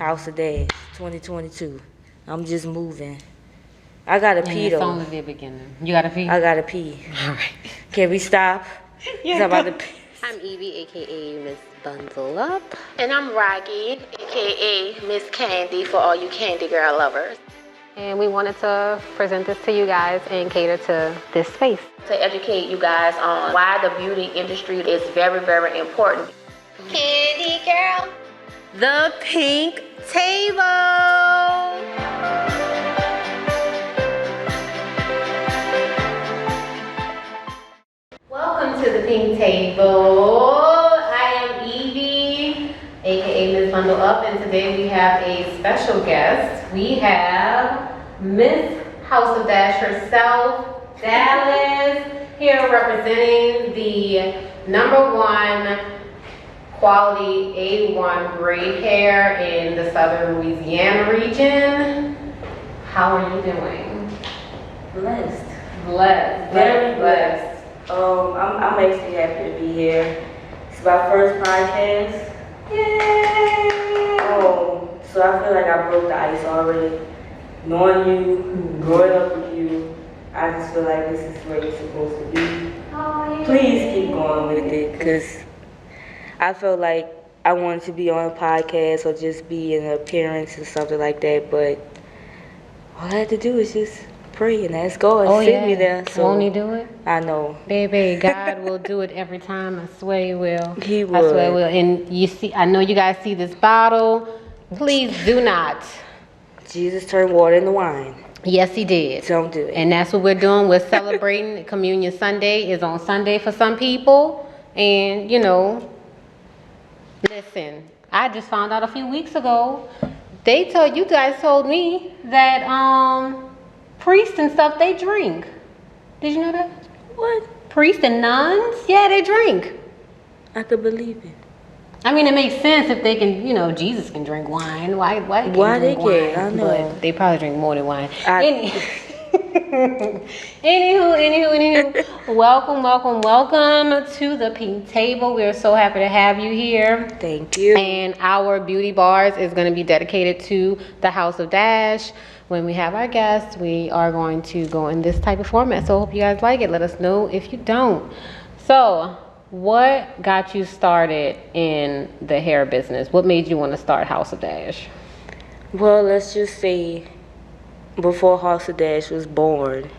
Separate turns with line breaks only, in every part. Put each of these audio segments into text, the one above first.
House of Dash, 2022. I'm just moving. I gotta pee though.
It's only the beginning. You gotta pee?
I gotta pee.
Alright.
Can we stop?
Yeah,
I'm about to pee.
I'm Evie, aka Miss Bundle Up.
And I'm Rockie, aka Miss Candy for all you candy girl lovers.
And we wanted to present this to you guys and cater to this space.
To educate you guys on why the beauty industry is very, very important. Candy girl.
The Pink Table. Welcome to the Pink Table. I am Evie, aka Miss Bundle Up, and today we have a special guest. We have Miss House of Dash herself, Dallas, here representing the #1 quality A1 braid hair in the southern Louisiana region. How are you doing?
Blessed.
Blessed.
Very blessed. I'm actually happy to be here. It's my first podcast.
Yay!
So I feel like I broke the ice already. Knowing you, growing up with you, I just feel like this is where you're supposed to be.
Oh, yeah.
Please keep going with it, because I felt like I wanted to be on a podcast or just be in an appearance or something like that, but all I had to do is just pray and ask God to send me there. So
won't he do it?
I know.
Baby, God will do it every time. I swear he will.
He will.
I swear he will. And you see, I know you guys see this bottle. Please do not.
Jesus turned water into wine.
Yes, he did.
Don't do it.
And that's what we're doing. We're celebrating Communion Sunday. Is on Sunday for some people. And, you know, listen, I just found out a few weeks ago, you guys told me that priests and stuff, they drink. Did you know that?
What?
Priests and nuns? Yeah, they drink.
I could believe it.
I mean, it makes sense if they can, you know, Jesus can drink wine. Why they can't drink wine?
I know.
But they probably drink more than wine. Anywho, welcome to the Pink Table. We're so happy to have you here.
Thank you.
And our beauty bars is going to be dedicated to the House of Dash. When we have our guests, we are going to go in this type of format. So I hope you guys like it. Let us know if you don't. So, what got you started in the hair business? What made you want to start House of Dash?
Well, let's just say before House of Dash was born,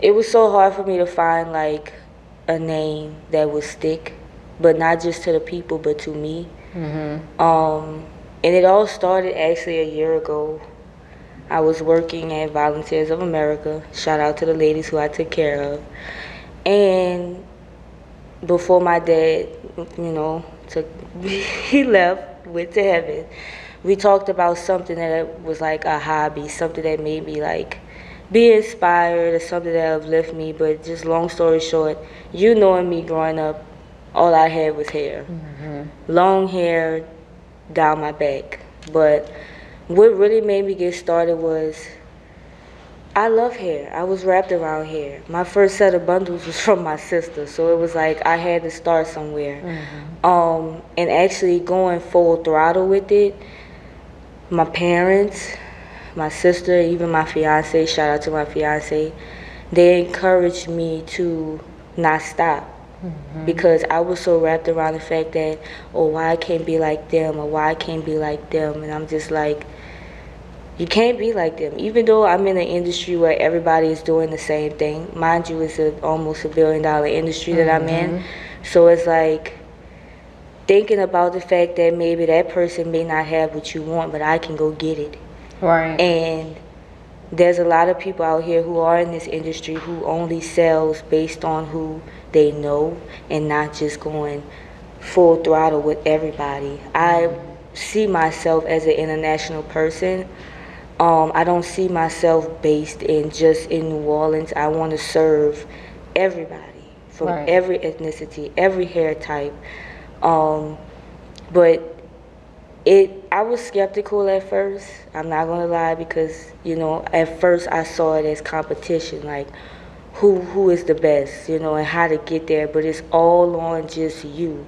it was so hard for me to find like a name that would stick, but not just to the people, but to me. Mm-hmm. And it all started actually a year ago. I was working at Volunteers of America. Shout out to the ladies who I took care of. And before my dad, you know, he left, went to heaven, we talked about something that was like a hobby, something that made me like be inspired or something that uplifted me. But just long story short, you knowing me growing up, all I had was hair. Mm-hmm. Long hair down my back. But what really made me get started was I love hair. I was wrapped around hair. My first set of bundles was from my sister, so it was like I had to start somewhere. Mm-hmm. And actually going full throttle with it, my parents, my sister, even my fiance, shout out to my fiance, they encouraged me to not stop. Mm-hmm. Because I was so wrapped around the fact that, oh, why I can't be like them, or why I can't be like them. And I'm just like, you can't be like them. Even though I'm in an industry where everybody is doing the same thing. Mind you, it's almost $1 billion industry that I'm in. So it's like thinking about the fact that maybe that person may not have what you want, but I can go get it.
Right.
And there's a lot of people out here who are in this industry who only sells based on who they know and not just going full throttle with everybody. I see myself as an international person. I don't see myself based in just in New Orleans. I want to serve everybody from every ethnicity, every hair type. But I was skeptical at first. I'm not gonna lie, because you know at first I saw it as competition, like who is the best, you know, and how to get there. But it's all on just you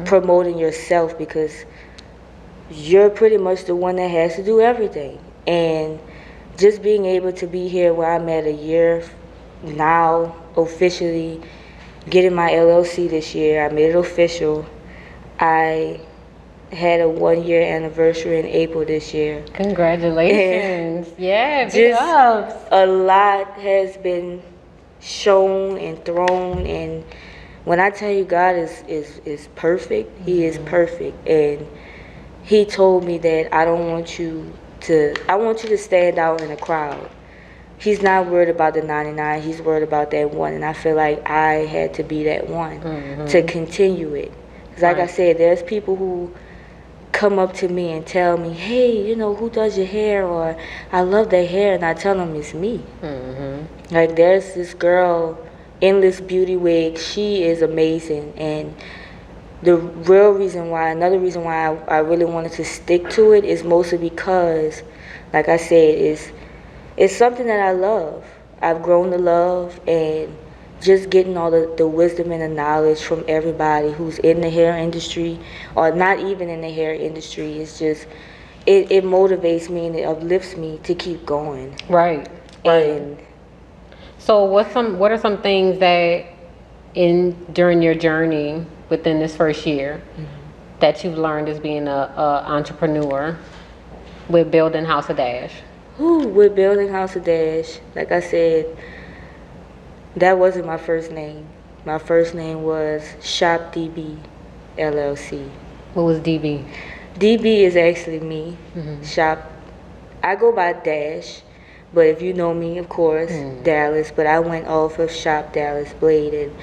promoting yourself, because you're pretty much the one that has to do everything. And just being able to be here where I'm at a year now, officially getting my LLC this year, I made it official. I had a 1-year anniversary in April this year.
Congratulations. Yeah, big
Just
ups.
a lot has been shown and thrown, and when I tell you God is perfect, He is perfect. And He told me that I want you to stand out in a crowd. He's not worried about the 99, He's worried about that one. And I feel like I had to be that one to continue it. Because like I said, there's people who come up to me and tell me, hey, who does your hair? Or I love their hair. And I tell them it's me. Like, there's this girl, Endless Beauty Wigs. She is amazing. And another reason why I really wanted to stick to it is mostly because, like I said, it's something that I love. I've grown to love, and just getting all the wisdom and the knowledge from everybody who's in the hair industry or not even in the hair industry is just, it motivates me and it uplifts me to keep going.
Right.
And
so what are some things that during your journey within this first year that you've learned as being a entrepreneur with building House of Dash?
With building House of Dash, like I said, that wasn't my first name. My first name was Shop DB LLC.
What was DB?
DB is actually me. Shop. I go by Dash, but if you know me, of course, Dallas. But I went off of Shop Dallas Blade, and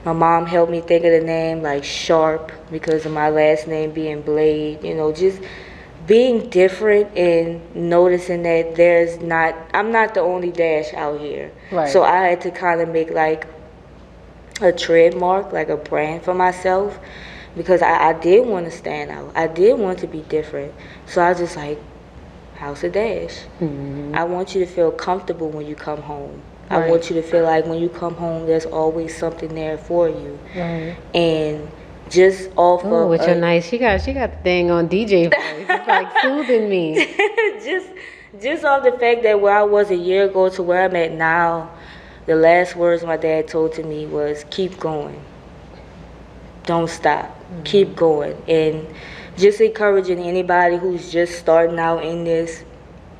my mom helped me think of the name like Sharp because of my last name being Blade. Just being different and noticing that I'm not the only Dash out here.
Right.
So I had to kind of make like a trademark, like a brand for myself, because I did want to stand out. I did want to be different. So I was just like, House of Dash. I want you to feel comfortable when you come home.
Right.
I want you to feel like when you come home, there's always something there for you.
Right.
And just off of
with your nice, she got the thing on DJ voice. It's like soothing me.
just off the fact that where I was a year ago to where I'm at now, the last words my dad told to me was, keep going. Don't stop. Keep going. And just encouraging anybody who's just starting out in this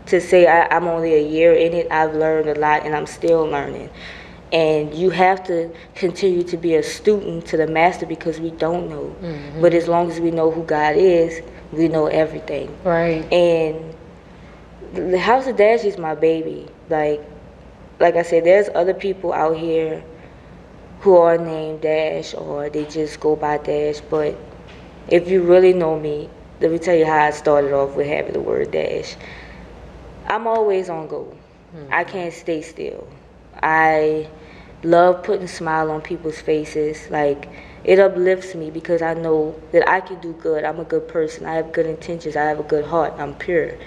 to say, I'm only a year in it. I've learned a lot and I'm still learning. And you have to continue to be a student to the master because we don't know. But as long as we know who God is, we know everything.
Right.
And the House of Dash is my baby. Like I said, there's other people out here who are named Dash or they just go by Dash. But if you really know me, let me tell you how I started off with having the word Dash. I'm always on go. I can't stay still. I love putting a smile on people's faces. Like, it uplifts me because I know that I can do good. I'm a good person. I have good intentions. I have a good heart. I'm pure.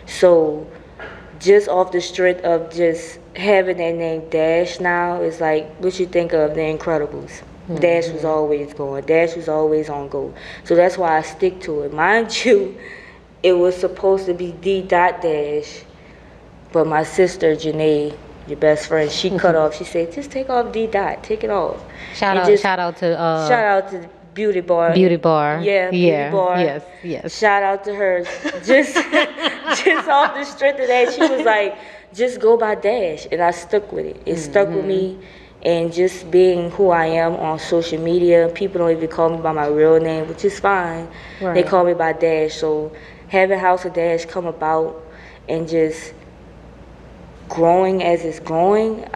So just off the strength of just having that name Dash now is like what you think of The Incredibles. Dash was always going. Dash was always on go. So that's why I stick to it. Mind you, it was supposed to be D.Dash, but my sister Janae, your best friend, she cut off. She said, just take off D.Dot. Take it off.
Shout out to
Beauty Bar.
Beauty Bar.
Yeah, Beauty Bar.
Yes.
Shout out to her. Just off the strength of that, she was like, just go by Dash. And I stuck with it. It stuck with me. And just being who I am on social media, people don't even call me by my real name, which is fine.
Right.
They call me by Dash. So having House of Dash come about and just growing as it's growing,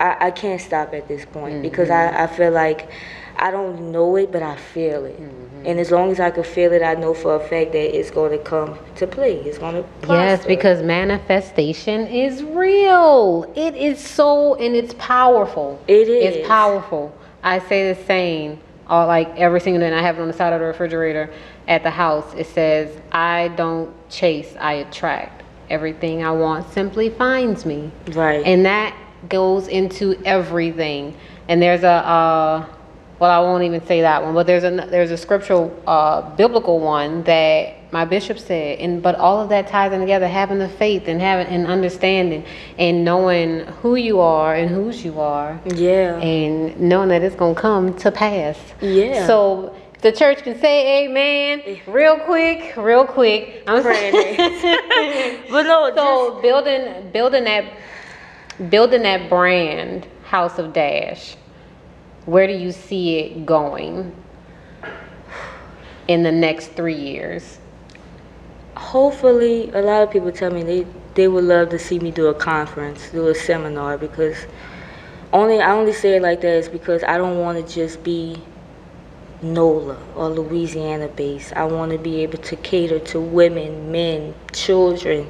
I can't stop at this point because I feel like I don't know it, but I feel it. And as long as I can feel it, I know for a fact that it's going to come to play. It's going to prosper.
Yes, because manifestation is real. It is so, and it's powerful.
It is.
It's powerful. I say the saying, like every single day, and I have it on the side of the refrigerator at the house. It says, I don't chase, I attract. Everything I want simply finds me.
Right.
And that goes into everything. And there's well, I won't even say that one, but there's a scriptural biblical one that my bishop said, but all of that ties in together, having the faith and having an understanding and knowing who you are and whose you are.
Yeah.
And knowing that it's gonna come to pass.
Yeah.
So the church can say amen real quick. I'm
praying it. But no,
so building that brand, House of Dash, where do you see it going in the next 3 years?
Hopefully, a lot of people tell me they would love to see me do a conference, do a seminar, because I only say it like that is because I don't want to just be Nola or Louisiana based. I want to be able to cater to women, men, children,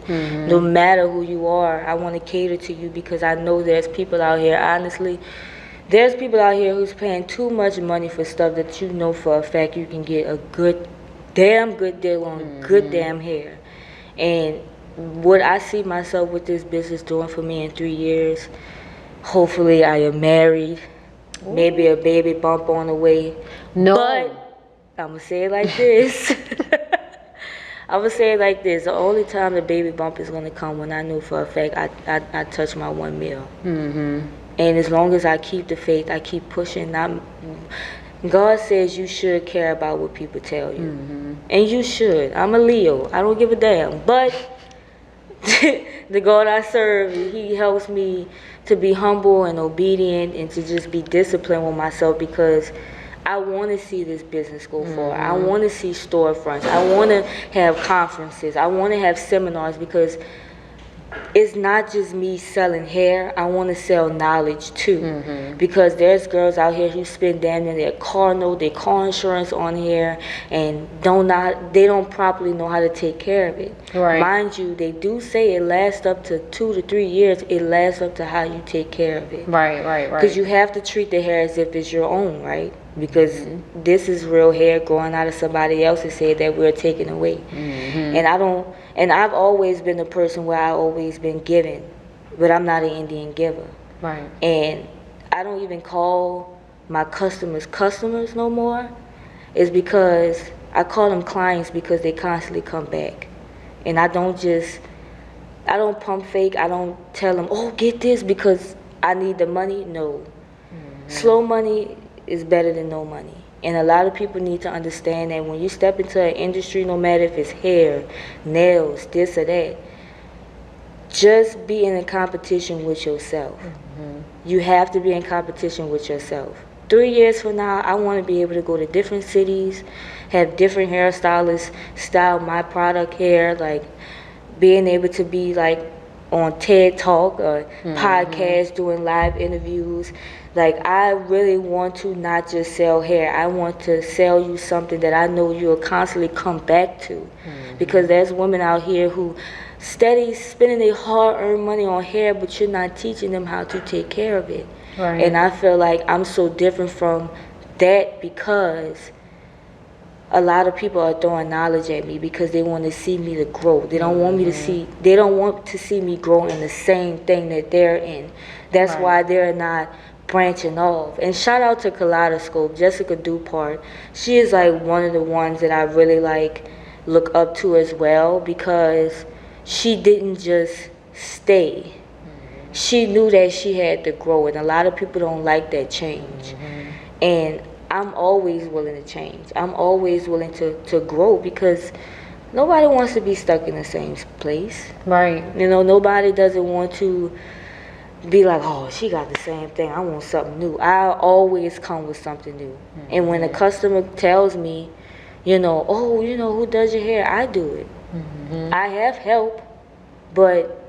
no matter who you are. I want to cater to you because I know there's people out here, honestly, there's people out here who's paying too much money for stuff that you know for a fact you can get a damn good deal on good damn hair. And what I see myself with this business doing for me in 3 years, hopefully I am married, maybe a baby bump on the way.
No.
But I'm going to say it like this. I'm going to say it like this. The only time the baby bump is going to come when I know for a fact I touch my 1 mil. And as long as I keep the faith, I keep pushing. God says you should care about what people tell you. And you should. I'm a Leo. I don't give a damn. But the God I serve, he helps me to be humble and obedient and to just be disciplined with myself, because I want to see this business go forward. I want to see storefronts. I want to have conferences. I want to have seminars, because it's not just me selling hair. I want to sell knowledge too, because there's girls out here who spend damn near their car note, their car insurance on hair, and they don't properly know how to take care of it.
Right.
Mind you, they do say it lasts up to 2 to 3 years. It lasts up to how you take care of it.
Right.
Because you have to treat the hair as if it's your own, right? Because this is real hair growing out of somebody else's hair that we're taking away. And I've always been the person where I've always been giving, but I'm not an Indian giver.
Right.
And I don't even call my customers no more. It's because I call them clients, because they constantly come back. And I don't pump fake. I don't tell them, oh, get this because I need the money. No. Slow money is better than no money. And a lot of people need to understand that when you step into an industry, no matter if it's hair, nails, this or that, just be in a competition with yourself. You have to be in competition with yourself. 3 years from now, I want to be able to go to different cities, have different hairstylists style my product hair, like being able to be like on TED Talk or podcast, doing live interviews. Like, I really want to not just sell hair. I want to sell you something that I know you'll constantly come back to. Because there's women out here who steady spending their hard-earned money on hair, but you're not teaching them how to take care of it.
Right.
And I feel like I'm so different from that, because a lot of people are throwing knowledge at me because they want to see me to grow. They don't want me to see. They don't want to see me grow in the same thing that they're in. That's why they're not branching off. And shout out to Kaleidoscope, Jessica Dupart. She is like one of the ones that I really like look up to as well, because she didn't just stay. She knew that she had to grow, and a lot of people don't like that change. And I'm always willing to change. I'm always willing to grow, because nobody wants to be stuck in the same place.
Right.
You know, nobody doesn't want to be like, oh, she got the same thing, I want something new. I always come with something new. And when a customer tells me, you know, oh, you know, who does your hair? I do it. I have help, but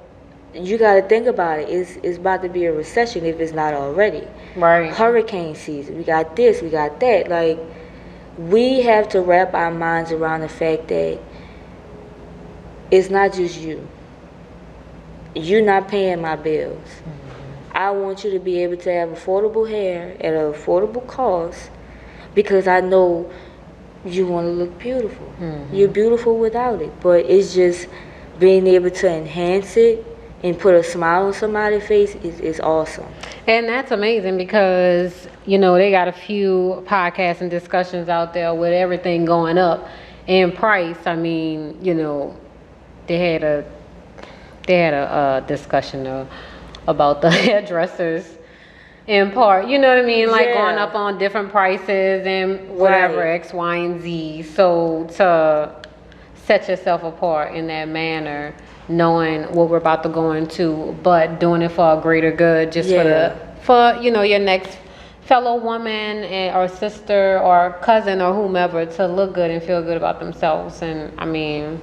you got to think about it. It's about to be a recession if it's not already.
Right.
Hurricane season. We got this, we got that. Like, we have to wrap our minds around the fact that it's not just you. You're not paying my bills. I want you to be able to have affordable hair at an affordable cost, because I know you want to look beautiful. You're beautiful without it, but it's just being able to enhance it and put a smile on somebody's face is awesome.
And that's amazing, because, you know, they got a few podcasts and discussions out there with everything going up. in price, I mean, you know, they had a discussion about the hairdressers in part, you know what I mean? Like going up on different prices and whatever, X, Y, and Z. So to set yourself apart in that manner, knowing what we're about to go into, but doing it for a greater good, just for you know, your next fellow woman or sister or cousin or whomever to look good and feel good about themselves. And I mean,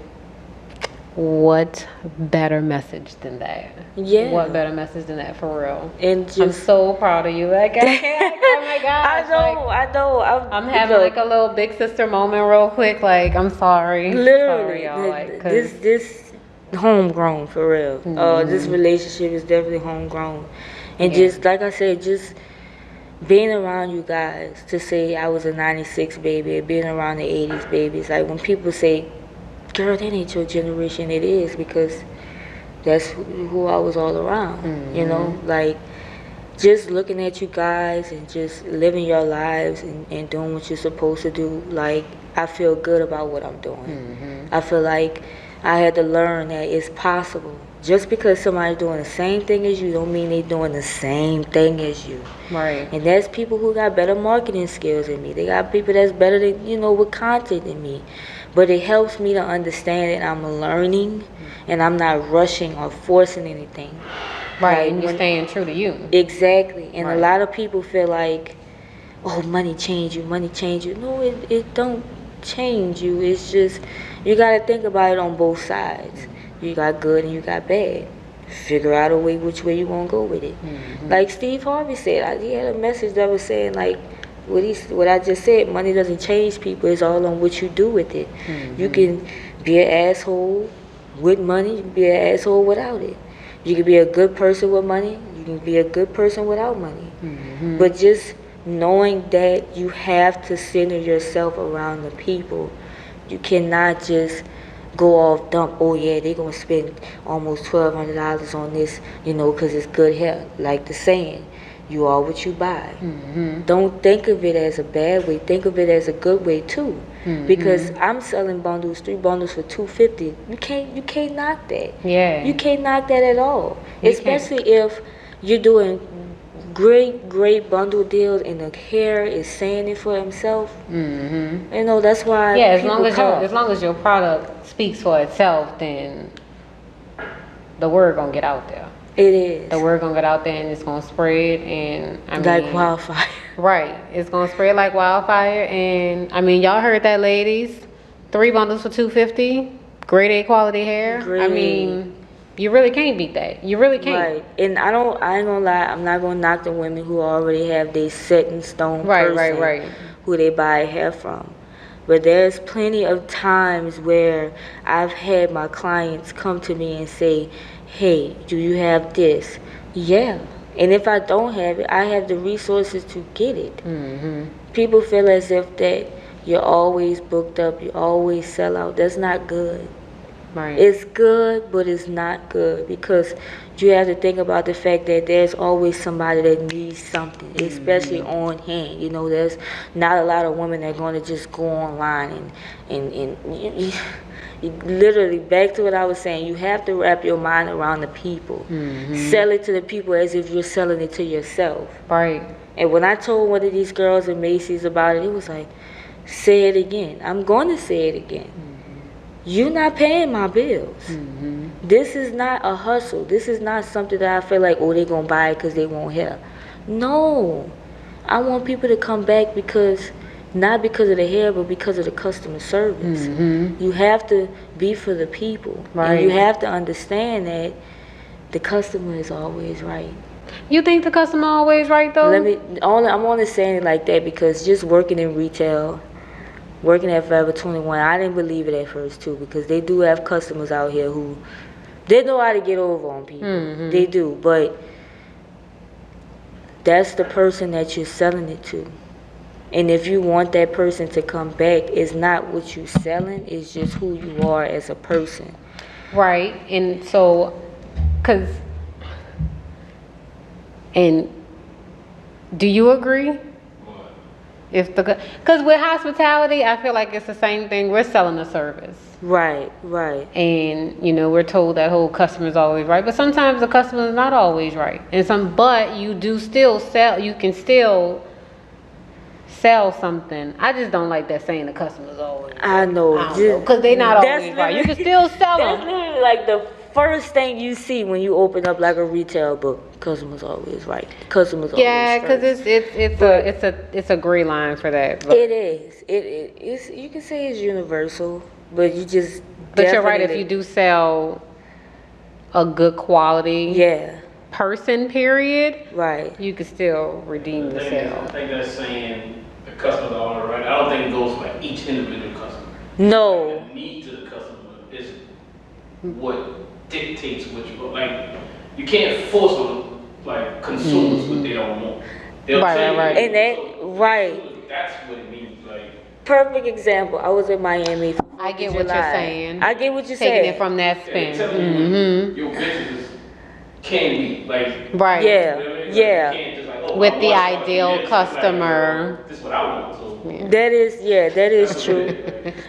what better message than that? Yeah. What better message than that, for real? And just, I'm so proud of you. Like, I can't, oh my gosh. I know. I'm having like a little big sister moment real quick. Like, I'm sorry.
Literally.
Sorry, y'all. Like,
this homegrown, for real. This relationship is definitely homegrown. And just, like I said, just being around you guys, to say I was a 96 baby, being around the 80s babies. Like, when people say, girl, that ain't your generation, it is, because that's who I was all around, you know? Like, just looking at you guys and just living your lives and doing what you're supposed to do, like, I feel good about what I'm doing. I feel like I had to learn that it's possible. Just because somebody's doing the same thing as you don't mean they're doing the same thing as you.
Right.
And there's people who got better marketing skills than me. They got people that's better than, you know, with content than me. But it helps me to understand that I'm learning and I'm not rushing or forcing anything.
Right, like, and you're staying true to you.
Exactly. And a lot of people feel like, oh, money change you, money change you. No, it don't change you. It's just, you got to think about it on both sides. You got good and you got bad. Figure out a way which way you want to go with it. Like Steve Harvey said, he had a message that was saying, like, what I just said, money doesn't change people. It's all on what you do with it. You can be an asshole with money. You can be an asshole without it. You can be a good person with money. You can be a good person without money. But just knowing that you have to center yourself around the people. You cannot just go off dump, oh yeah, they're going to spend almost $1,200 on this, you know, because it's good hair. Like the saying, you are what you buy. Don't think of it as a bad way. Think of it as a good way too. Because I'm selling bundles, 3 bundles for $250. You can't knock that. Yeah. You can't knock that at all. Especially if you're doing great bundle deals and the hair is saying it for himself. You know, that's why.
Yeah, as long as your product speaks for itself, then the word gonna get out there.
It is.
The word gonna get out there and it's gonna spread, and I mean,
like wildfire.
Right, it's gonna spread like wildfire. And I mean, y'all heard that, ladies. 3 bundles for $250. Grade A quality hair. I mean, you really can't beat that. You really can't.
Right. And I ain't gonna lie, I'm not gonna knock the women who already have they set in stone person who they buy hair from. But there's plenty of times where I've had my clients come to me and say, hey, do you have this? Yeah. And if I don't have it, I have the resources to get it. People feel as if that you're always booked up, you always sell out. That's not good. Right. It's good, but it's not good, because you have to think about the fact that there's always somebody that needs something, especially on hand. You know, there's not a lot of women that are going to just go online and literally, back to what I was saying, you have to wrap your mind around the people. Sell it to the people as if you're selling it to yourself. Right. And when I told one of these girls in Macy's about it, it was like, say it again. I'm going to say it again. You're not paying my bills. This is not a hustle. This is not something that I feel like, oh, they're going to buy it because they want hair. No. I want people to come back because, not because of the hair, but because of the customer service. You have to be for the people. Right. And you have to understand that the customer is always right.
You think the customer always right, though?
I'm only saying it like that because just working in retail, working at Forever 21, I didn't believe it at first too, because they do have customers out here who, they know how to get over on people. They do, but that's the person that you're selling it to. And if you want that person to come back, it's not what you're selling, it's just who you are as a person.
Right. And so, and do you agree? Because with hospitality, I feel like it's the same thing. We're selling a service.
Right.
And, we're told that whole customer's always right. But sometimes the customer's not always right. But you do still sell, you can still sell something. I just don't like that saying the customer's always right.
I know.
Because they're not always right. You can still sell them.
That's literally like the first thing you see when you open up like a retail book. Customer's always right. Customer's always
Yeah, because it's a gray line for that. But.
It is. It is. You can say it's universal, but you just.
But you're right. If you do sell a good quality.
Yeah.
Person, period.
Right.
You can still redeem the sale.
I think that's saying the customer's always right. I don't think it goes for each individual customer.
No.
The need to the customer is what dictates what you want. Like, you can't force them, like, consumers what they don't want. They'll
Right.
And that, right.
That's what it means. Like,
perfect example. I was in Miami.
I get what you're saying.
I get what you're saying.
Taking it from that spin.
your business can be like.
Right.
Yeah.
You know what I mean? Like,
Yeah.
you can't just like, oh,
With
I
the
want
ideal
something,
customer.
Like, this is what I want. So.
That is true.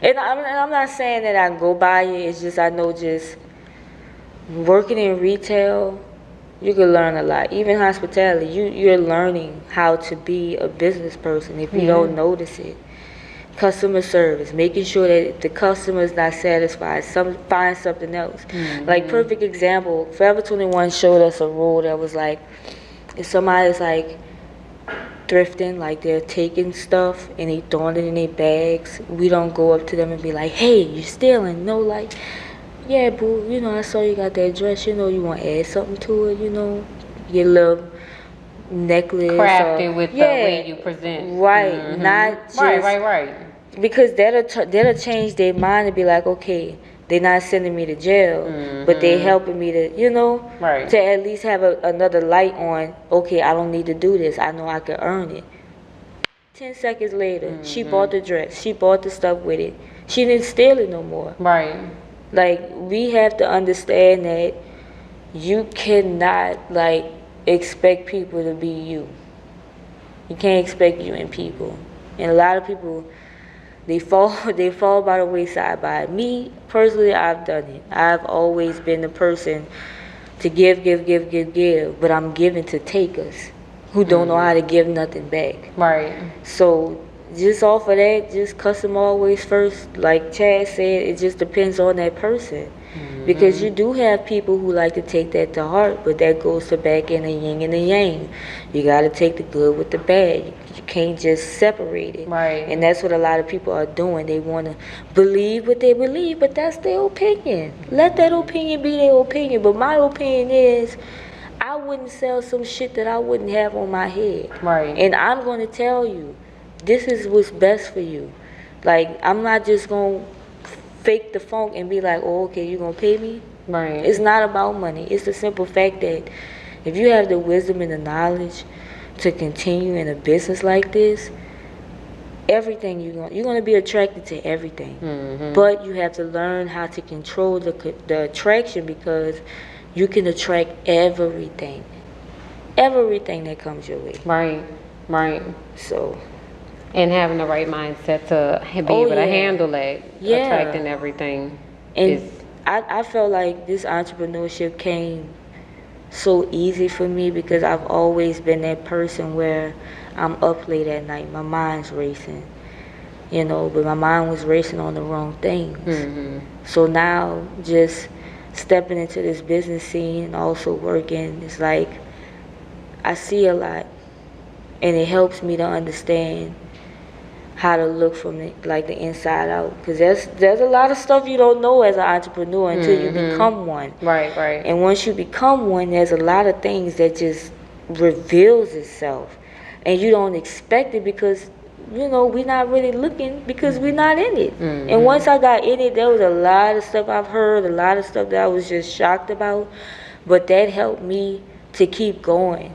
And I'm not saying that I go by it. It's just I know just working in retail, you can learn a lot. Even hospitality, you're learning how to be a business person if you don't notice it. Customer service, making sure that if the customer is not satisfied, find something else. Like perfect example, Forever 21 showed us a rule that was like, if somebody's like thrifting, like they're taking stuff and they throwing it in their bags, we don't go up to them and be like, hey, you're stealing. No, like, yeah, boo, I saw you got that dress, you want to add something to it, your little necklace.
Crafted with the way you present.
Right, not just.
Right.
Because that'll change their mind and be like, okay, they're not sending me to jail, but they helping me to,
Right.
to at least have another light on, okay, I don't need to do this. I know I can earn it. 10 seconds later, she bought the dress. She bought the stuff with it. She didn't steal it no more.
Right.
Like, we have to understand that you cannot, like, expect people to be you. You can't expect you in people. And a lot of people, they fall by the wayside by it. Me, personally, I've done it. I've always been the person to give, but I'm giving to takers who don't know how to give nothing back.
Right.
So just off of that, just customer always first. Like Chad said, it just depends on that person. Because you do have people who like to take that to heart, but that goes to back in the yin and the yang. You got to take the good with the bad. You can't just separate it.
Right.
And that's what a lot of people are doing. They want to believe what they believe, but that's their opinion. Let that opinion be their opinion. But my opinion is, I wouldn't sell some shit that I wouldn't have on my head.
Right.
And I'm going to tell you, this is what's best for you. Like, I'm not just going to fake the funk and be like, oh, okay, you gonna pay me?
Right.
It's not about money. It's the simple fact that if you have the wisdom and the knowledge to continue in a business like this, everything you're gonna be attracted to everything. But you have to learn how to control the attraction, because you can attract everything that comes your way.
Right.
So.
And having the right mindset to be able to handle it, attracting everything.
And I felt like this entrepreneurship came so easy for me because I've always been that person where I'm up late at night. My mind's racing, but my mind was racing on the wrong things. So now just stepping into this business scene and also working, it's like I see a lot, and it helps me to understand how to look from the inside out, because there's a lot of stuff you don't know as an entrepreneur until you become one.
Right.
And once you become one, there's a lot of things that just reveals itself, and you don't expect it because we're not really looking because we're not in it. And once I got in it, there was a lot of stuff I've heard, a lot of stuff that I was just shocked about, but that helped me to keep going,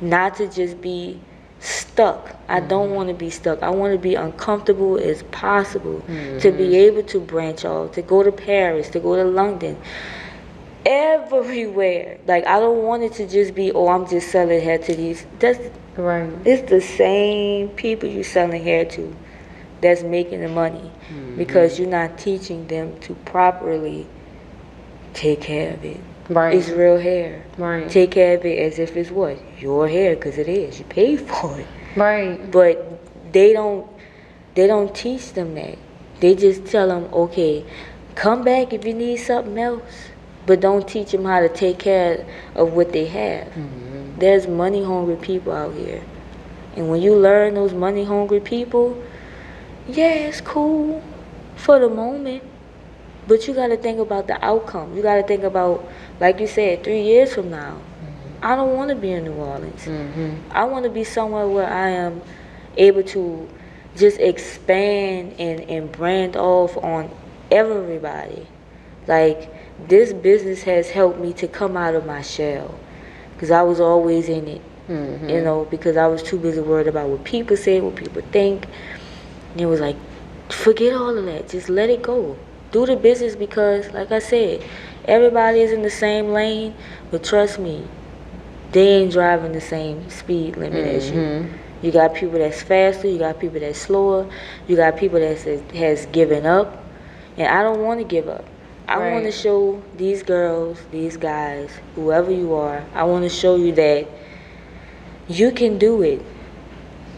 not to just be stuck. I don't want to be stuck. I want to be uncomfortable as possible, to be able to branch off, to go to Paris, to go to London. everywhere. Like, I don't want it to just be, oh, I'm just selling hair to these.
Right.
It's the same people you selling hair to that's making the money, because you're not teaching them to properly take care of it.
Right.
It's real hair.
Right.
Take care of it as if it's what? Your hair, because it is. You paid for it.
Right.
But they don't teach them that. They just tell them, okay, come back if you need something else. But don't teach them how to take care of what they have. There's money hungry people out here. And when you learn those money hungry people, yeah, it's cool for the moment. But you got to think about the outcome. You got to think about, like you said, 3 years from now. I don't want to be in New Orleans. I want to be somewhere where I am able to just expand and brand off on everybody. Like, this business has helped me to come out of my shell, because I was always in it, you know, because I was too busy worried about what people say, what people think. And it was like, forget all of that. Just let it go. Do the business, because, like I said, everybody is in the same lane, but trust me, they ain't driving the same speed limit as you. You got people that's faster, you got people that's slower, you got people that has given up, and I don't want to give up. I want to show these girls, these guys, whoever you are, I want to show you that you can do it.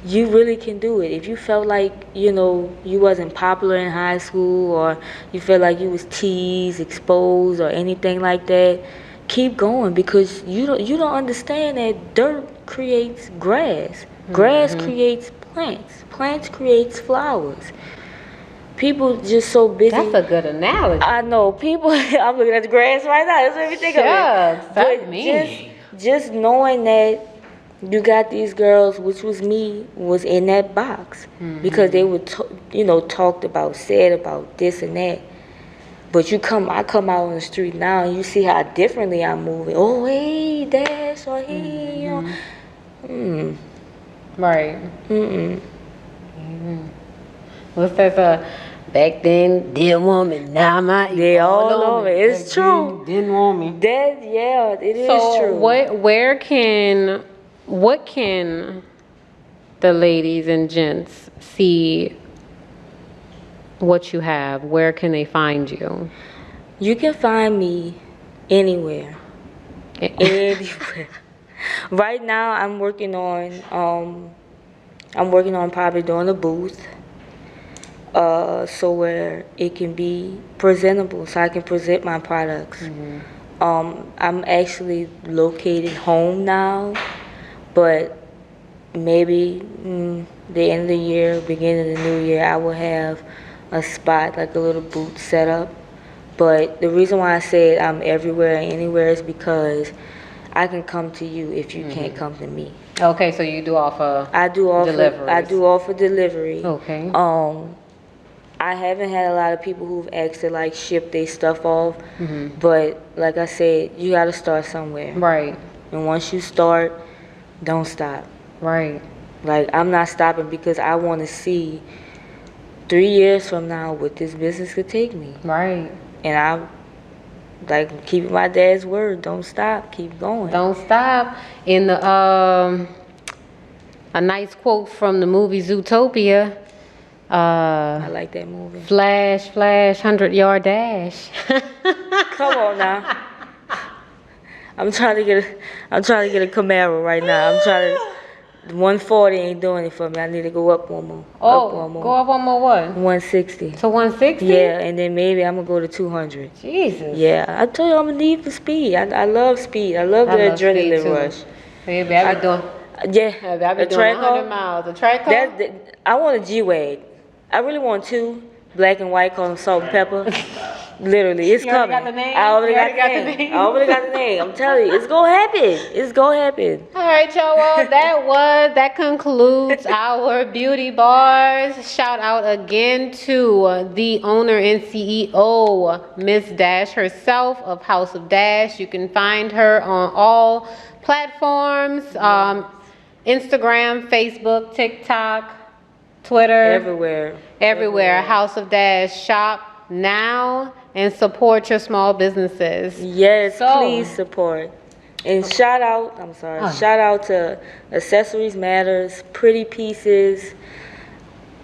You really can do it. If you felt like, you know, you wasn't popular in high school, or you felt like you was teased, exposed, or anything like that, keep going, because you don't understand that dirt creates grass. Grass creates plants. Plants creates flowers. People just so busy.
That's a good analogy.
I know. People, I'm looking at the grass right now. That's what we think of it.
That's me.
Just knowing that you got these girls, which was me, was in that box. Because they were, talked about, said about this and that. But I come out on the street now, and you see how differently I'm moving. Oh, hey, Dash, or hey, you know.
Right. What's that? Back then, didn't want me. Now
they all over. It's true.
Didn't want me.
It is true.
What can the ladies and gents see what you have? Where can they find you?
You can find me anywhere. Anywhere. Right now, I'm working on probably doing a booth, so where it can be presentable, so I can present my products. I'm actually located home now, but maybe the end of the year, beginning of the new year, I will have a spot, like a little booth set up. But the reason why I said I'm everywhere and anywhere is because I can come to you if you can't come to me.
Okay, so you do offer deliveries.
I do offer delivery.
Okay.
I haven't had a lot of people who've asked to like ship their stuff off, but like I said, you got to start somewhere.
Right.
And once you start, don't stop.
Right.
Like, I'm not stopping, because I want to see 3 years from now what this business could take me.
Right.
And I'm like keeping my dad's word. Don't stop. Keep going.
Don't stop. In the a nice quote from the movie Zootopia.
I like that movie.
Flash, 100-yard dash.
Come on now. I'm trying to get a Camaro right now. 140 ain't doing it for me. I need to go up one more.
Go up one more what?
160.
To 160?
Yeah, and then maybe I'm gonna go to 200.
Jesus.
Yeah, I told you I'm a need for speed. I love speed. I love the adrenaline rush.
Baby, I be doing.
Yeah,
I be doing 100 miles. A track car?
I want a G-Wag. I really want two, black and white, call them salt and pepper. Literally, it's coming.
Got the name?
I already got the name. I'm telling you, it's gonna happen. It's gonna happen.
All right, y'all. Well, that concludes our beauty bars. Shout out again to the owner and CEO, Miss Dash herself of House of Dash. You can find her on all platforms: Instagram, Facebook, TikTok, Twitter.
Everywhere.
House of Dash. Shop now and support your small businesses.
Yes,
So-
please support. And shout out to Accessories Matters, Pretty Pieces.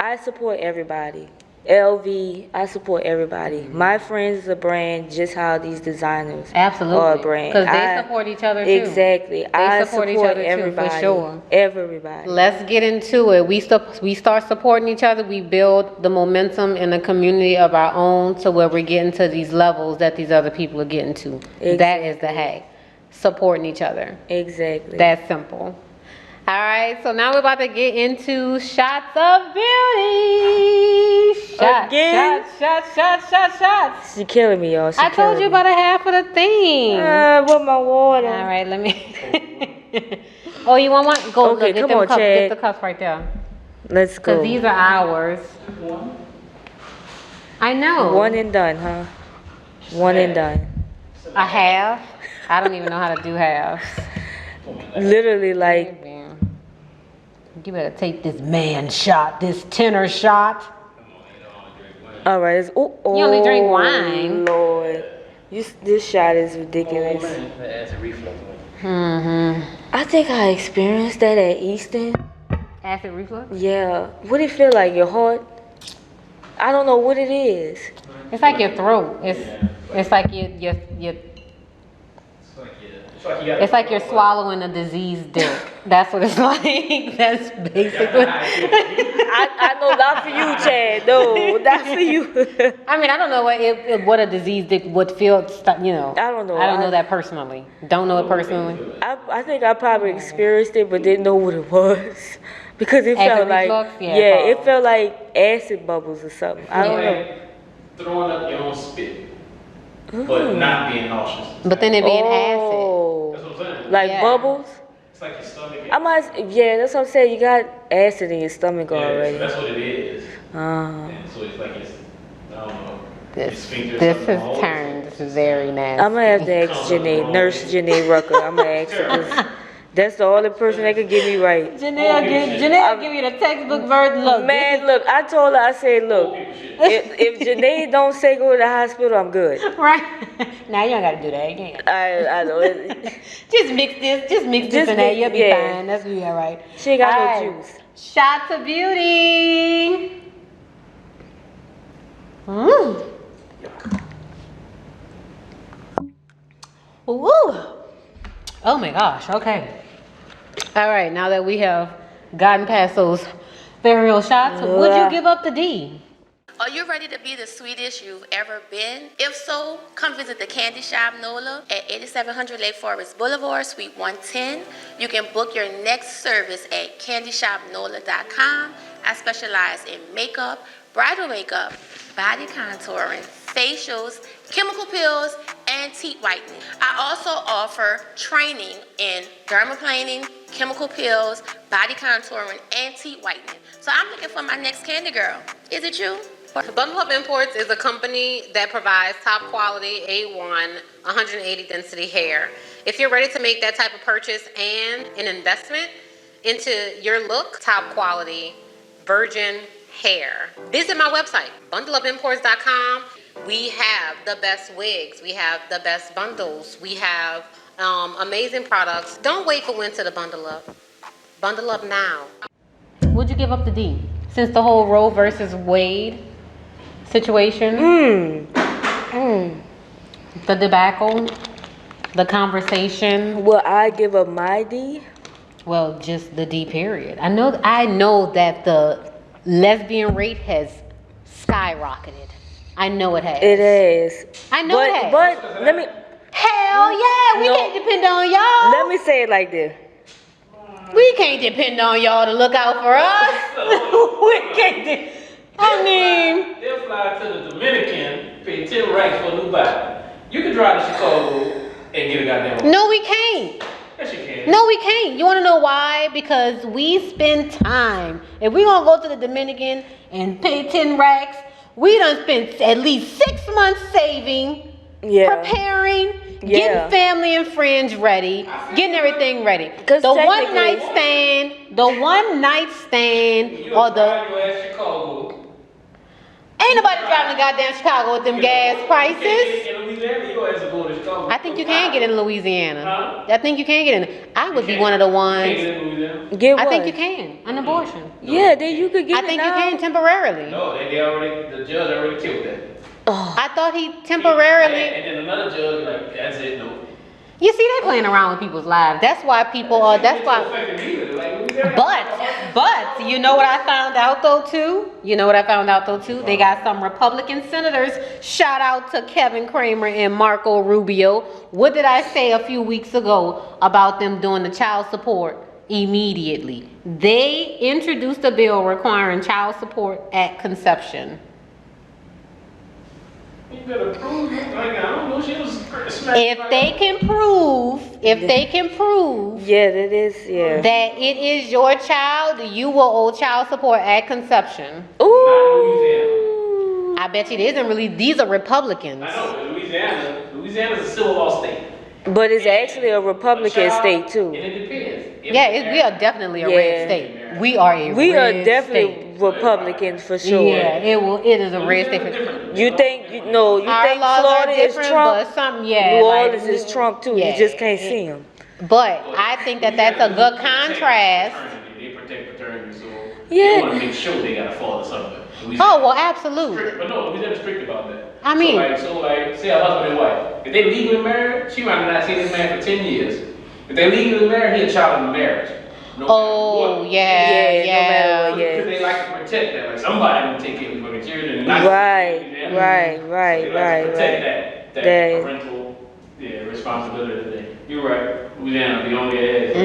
I support everybody. LV, I support everybody. My Friends is a brand, just how these designers
Absolutely.
are a brand.
Because they support each other too.
Exactly. I
support each
support
other too, for
everybody.
sure.
Everybody.
Let's get into it. We start supporting each other. We build the momentum in a community of our own to where we're getting to these levels that these other people are getting to. That is the hack. Supporting each other.
Exactly.
That's simple. All right, so now we're about to get into shots of beauty.
Again?
Shots.
She killing me, y'all. She
I told you
killing me.
about a half of the thing.
With my water.
All right, let me. Oh, you want one? Go
Okay,
look, get
come
them
on,
cups.
Chad.
Get the cups right there.
Let's go.
Because these are ours. I know.
One and done, huh? One and done.
A half. I don't even know how to do halves.
Literally, like,
You better take this man shot, this tenor shot.
all right. It's, oh,
You only drink wine.
Lord. This shot is ridiculous. I think I experienced that at Easton.
Acid reflux?
Yeah. What it feel like? Your heart? I don't know what it is.
It's like your throat. It's like it's like you're swallowing a diseased dick. That's what it's like. That's basically.
I know not for you, Chad. No, not for you.
I mean, I don't know what a diseased dick would feel. You know.
I don't know.
I don't know that personally. Don't know it personally.
I think I probably experienced it, but didn't know what it was. Because it felt like,
reflux? Yeah,
it felt like acid bubbles or something. I don't know.
Throwing up your own spit, but not being nauseous.
But then it being acid.
That's what I'm saying.
Like
Yeah.
bubbles?
It's like your stomach.
That's what I'm saying. You got acid in your stomach
Yeah,
already.
so that's what it is. And so it's like I don't know. your sphincter or
This
something.
has turned very nasty.
I'm going to have to ask Janae, Nurse Janae Rucker. I'm going to ask her. 'Cause that's the only person that can get me right.
Janelle give you the textbook version. Look,
Man, look, I told her, I said, look, if Janae don't say go to the hospital, I'm good.
right? Now you don't gotta do that. You ain't gotta.
I know it.
Just mix this and that.
mix-
You'll be
yeah.
fine. That's be all right.
She ain't got
All
no
right.
juice.
Shots of beauty. Woo. Oh my gosh. Okay. All right. Now that we have gotten past those burial shots, would you give up the D?
Are you ready to be the sweetest you've ever been? If so, come visit the Candy Shop Nola at 8700 Lake Forest Boulevard, Suite 110. You can book your next service at candyshopnola.com. I specialize in makeup, bridal makeup, body contouring, facials, chemical peels, and teeth whitening. I also offer training in dermaplaning, chemical peels, body contouring, and teeth whitening. So I'm looking for my next candy girl. Is it you?
Bundle Up Imports is a company that provides top quality A1 180 density hair. If you're ready to make that type of purchase and an investment into your look, top quality virgin hair, visit my website, bundleupimports.com. We have the best wigs, we have the best bundles, we have amazing products. Don't wait for winter to bundle up. Bundle up now. Would you give up the D? Since the whole Roe versus Wade situation, the debacle, the conversation.
Will I give up my D?
Well, just the D period. I know that the lesbian rate has skyrocketed. I know it has.
It is.
I know it has.
But let me
Hell yeah, we can't depend on y'all.
let me say it like this.
We can't depend on y'all to look out for us. We can't. I mean,
They'll fly to the Dominican, pay 10 racks for a new body. You can drive to Chicago and get a goddamn.
no, we can't.
Yes, you can.
No, we can't. You want to know why? Because we spend time. If we gonna go to the Dominican and pay 10 racks, we done spent at least 6 months saving, preparing, getting family and friends ready, getting everything ready. The one night stand, or the
Chicago.
Ain't nobody driving to goddamn Chicago with them gas prices.
In Louisiana, you don't have to go to Chicago.
I think you can get in Louisiana.
Huh?
I think you can get in. I would be one of the
You
ones.
can't get in Louisiana.
Get what?
I think you can. An abortion.
Yeah, then you could get
I
it
think
now.
you can temporarily.
No, the judge already killed that.
Oh,
I thought he temporarily.
Yeah, and then another judge, like, that's it, no.
You see, they playing around with people's lives. That's why people are. That's why. But you know what I found out though too? They got some Republican senators. Shout out to Kevin Kramer and Marco Rubio. What did I say a few weeks ago about them doing the child support immediately? They introduced a bill requiring child support at conception.
You better prove it. Like, I don't know, she was
If they can prove
yeah, that is, yeah.
that it is your child, you will owe child support at conception.
Ooh.
I bet you it isn't really. These are Republicans.
I know, in Louisiana's a civil law state.
But it's actually a Republican state too.
And it depends.
Yeah, we are definitely a red state. We are a
We
red
are definitely
state.
Republicans for sure.
Yeah, it is a red state.
You think you think
Our laws
Florida
are
is
different,
Trump?
but some, yeah.
New
like,
Orleans is Trump too.
yeah.
You just can't see him.
But I think that that's a good contrast.
They protect paternity, so
Yeah.
they want to make sure they got a father somewhere.
Oh well, absolutely.
But no, Louisiana's strict about that.
I mean-
so like, say a husband and wife. If they legally married, she might not see this man for 10 years. If they legally married, he a child in the marriage. No
Oh
matter what.
yeah,
no matter what,
Because they like to protect that. Like somebody will take care of the children. And not
Right,
them.
right,
So
right,
they like to
right,
protect
right.
that
That-
parental responsibility thing. You're right. Louisiana, the only ass.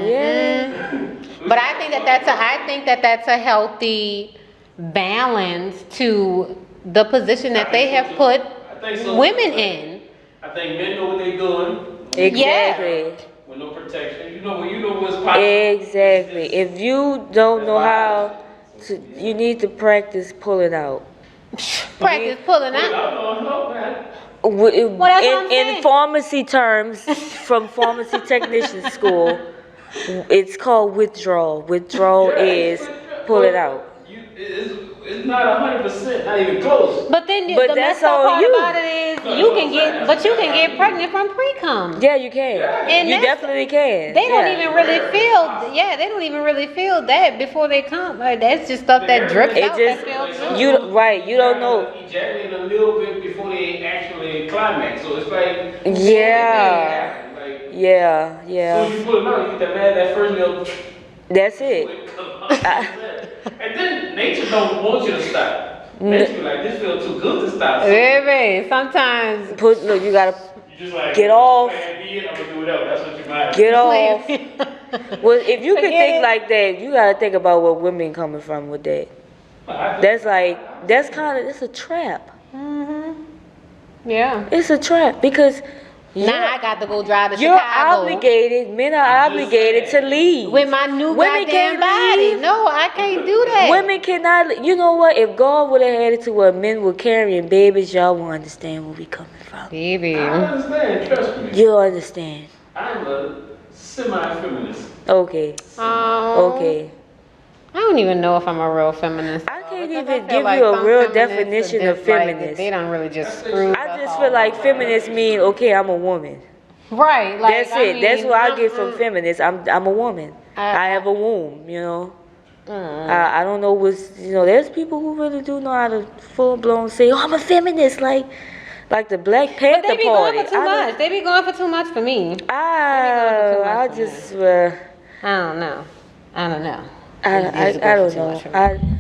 Yeah.
But I think that that's a healthy balance to the position that they have put
I think so.
women in.
I think men know what they're doing.
Exactly.
With no protection. You know what's possible.
Exactly. If you don't know how to, you need to practice pulling out.
Practice pulling
I
out.
don't know, man.
In,
Well, that's what I'm
in
saying.
pharmacy terms, from pharmacy technician school, it's called withdrawal. Withdrawal is pull it out.
It's not 100%, not even close.
But then
But
the
that's
messed up
on
part
you.
about it is you can get pregnant from pre-cum.
Yeah, you can.
And
You
that's-
definitely can.
They don't
Yeah.
even really feel. Yeah, they don't even really feel that before they come. Like that's just stuff that drips
It
out.
just-
That feels good.
You right. You don't know.
Ejaculate a little bit before they actually climax. So it's like
Yeah.
Like,
Yeah.
as soon
Yeah.
as you pull them out, you get that first little.
That's it.
And then nature don't want you to stop. Nature like this feels too good to stop. So
Baby, sometimes
Look, you gotta
you just like
Get off.
I'm gonna do whatever. That's what you might.
get off. Well, if you can
Forget
think
it.
like that, you gotta think about where women coming from with that. That's that's a trap.
yeah.
It's a trap because
Now I got to go drive to
you're
Chicago
obligated. Men are obligated to leave.
with my new
Women
goddamn
can't
body.
leave.
No, I can't do that.
Women cannot. You know what? If God would have had it to where men were carrying babies, y'all will understand where we coming from.
Baby.
I understand. Trust me.
You'll understand.
I'm a semi-feminist.
Okay.
Oh.
Okay.
I don't even know if I'm a real feminist.
I can't
Because
even
feel
give
like
you a
some
real
feminists are
definition of
just like,
feminist.
they don't really just screw.
I just feel like feminist mean okay, I'm a woman.
Right. Like,
That's
I
it. That's
mean,
what I get from feminist. I'm a woman. I have a womb. You know. I don't know what's there's people who really do know how to full blown say, oh, I'm a feminist, like the Black
But
Panther
they be
Party.
going for too much. They be going for too much for me.
I just
I don't know.
I don't
It's
know.
too much for me.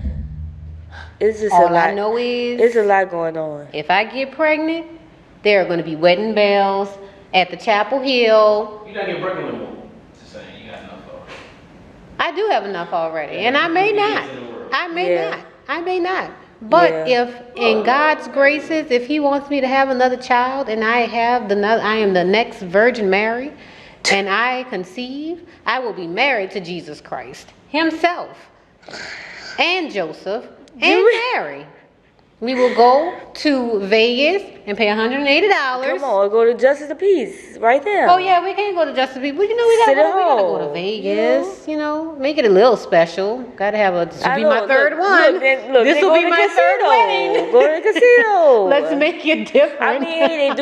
It's just
All
a lot.
I know is
It's a lot going on.
if I get pregnant, there are going to be wedding bells at the Chapel Hill.
You're not getting pregnant no more. Just saying, you got enough already.
I do have enough already, and I may not. I may
Yeah.
not. I may not. But
Yeah.
if in God's graces, if He wants me to have another child, and I am the next Virgin Mary, and I conceive, I will be married to Jesus Christ Himself, and Joseph, and Mary. We will go to Vegas and pay $180.
Come on, go to Justice of Peace right there.
Oh yeah, we can go to Justice People. You know, we gotta go to Vegas. You know, make it a little special. Gotta have a. This will be my third one. This will be my third wedding.
Go to the casino.
Let's make it different.
I mean,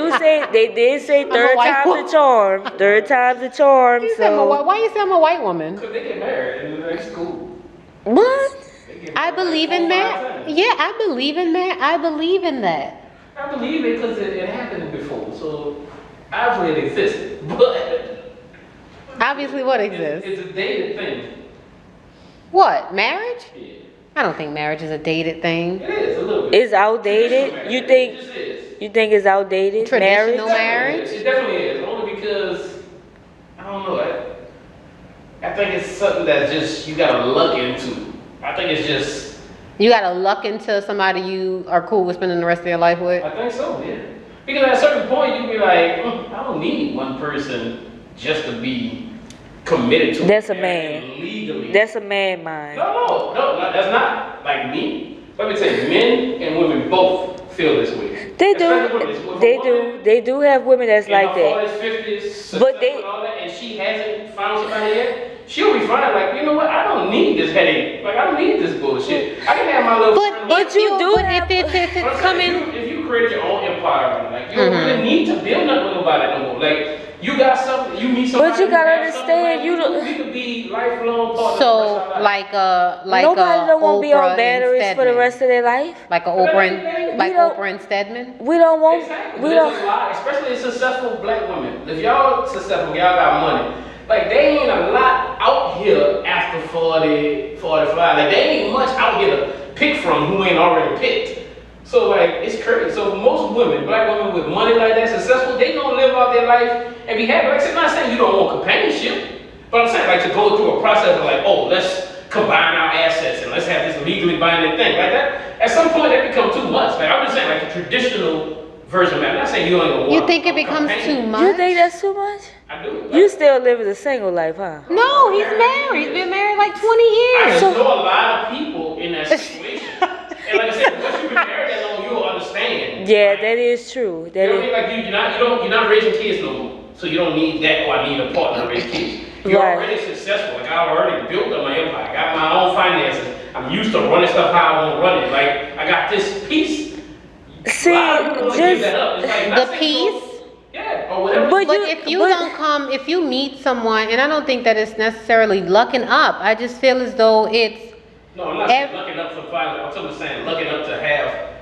they did say third time's the charm. Third time's the charm.
Why you say I'm a white woman?
Because they get married and it's cool.
What?
I believe in marriage. Yeah, I believe in marriage. I believe in that.
I believe it because it happened before, so obviously it exists. But
obviously, what exists?
It's a dated thing.
What, marriage?
Yeah.
I don't think marriage is a dated thing.
It is a little bit.
It's outdated. You think?
It just is.
You think it's outdated?
Traditional marriage?
It definitely is. Only because I don't know. I think it's something that just you gotta look into. I think it's just.
You gotta luck into somebody you are cool with spending the rest of your life with?
I think so, yeah. Because at a certain point, you can be like, I don't need one person just to be committed to.
That's a man.
Legally.
That's a man mind.
No, that's not. Like me. Let me tell you, men and women both feel this way.
They do. They do have women that's like that.
40s, 50s,
But they.
And all that, and she hasn't found somebody yet. She'll be fine. Like, you know what? I don't need this headache. Like, I don't need this bullshit. I can have my little.
But you do. But if it's coming.
If you create your own empire, like you don't really need to build nothing with nobody no more. Like, you got something. You meet somebody.
But you gotta understand, you don't.
We could be lifelong partners.
So like
nobody don't want to be on batteries for the rest of their life.
Like Oprah and Stedman.
We don't want.
Exactly.
We
There's
don't.
a lot, especially successful black women. If y'all successful, y'all got money. Like, they ain't a lot out here after 40, 45. Like, they ain't much out here to pick from who ain't already picked. So, like, it's crazy. So, most women, black women with money like that, successful, they gonna live out their life and be happy. Like, I'm not saying you don't want companionship, but I'm saying, like, to go through a process of, like, oh, let's combine our assets and let's have this legally binding thing. Like that, at some point, that becomes too much. Like, I'm just saying, like, a traditional version of that. I'm not saying you don't even want.
You think it becomes too much?
You think that's too much?
I do.
You still living a single life, huh?
No, he's married. He's been married like 20 years.
I know a lot of people in that situation. And like I said, once you've been married that long, you'll understand.
Yeah, that is true. That
you know
is.
what I mean? Like you're not raising kids no more. So you don't need that. Oh, I need a partner to raise kids. You're already successful. Like, I already built up my empire. I got my own finances. I'm used to running stuff how I want to run it. Like, I got this piece.
See,
give that up. It's like,
the piece.
Yeah, or whatever.
But if you meet someone, and I don't think that it's necessarily lucking up. I just feel as though it's.
No, I'm not saying lucking up for finance. I'm saying lucking up to have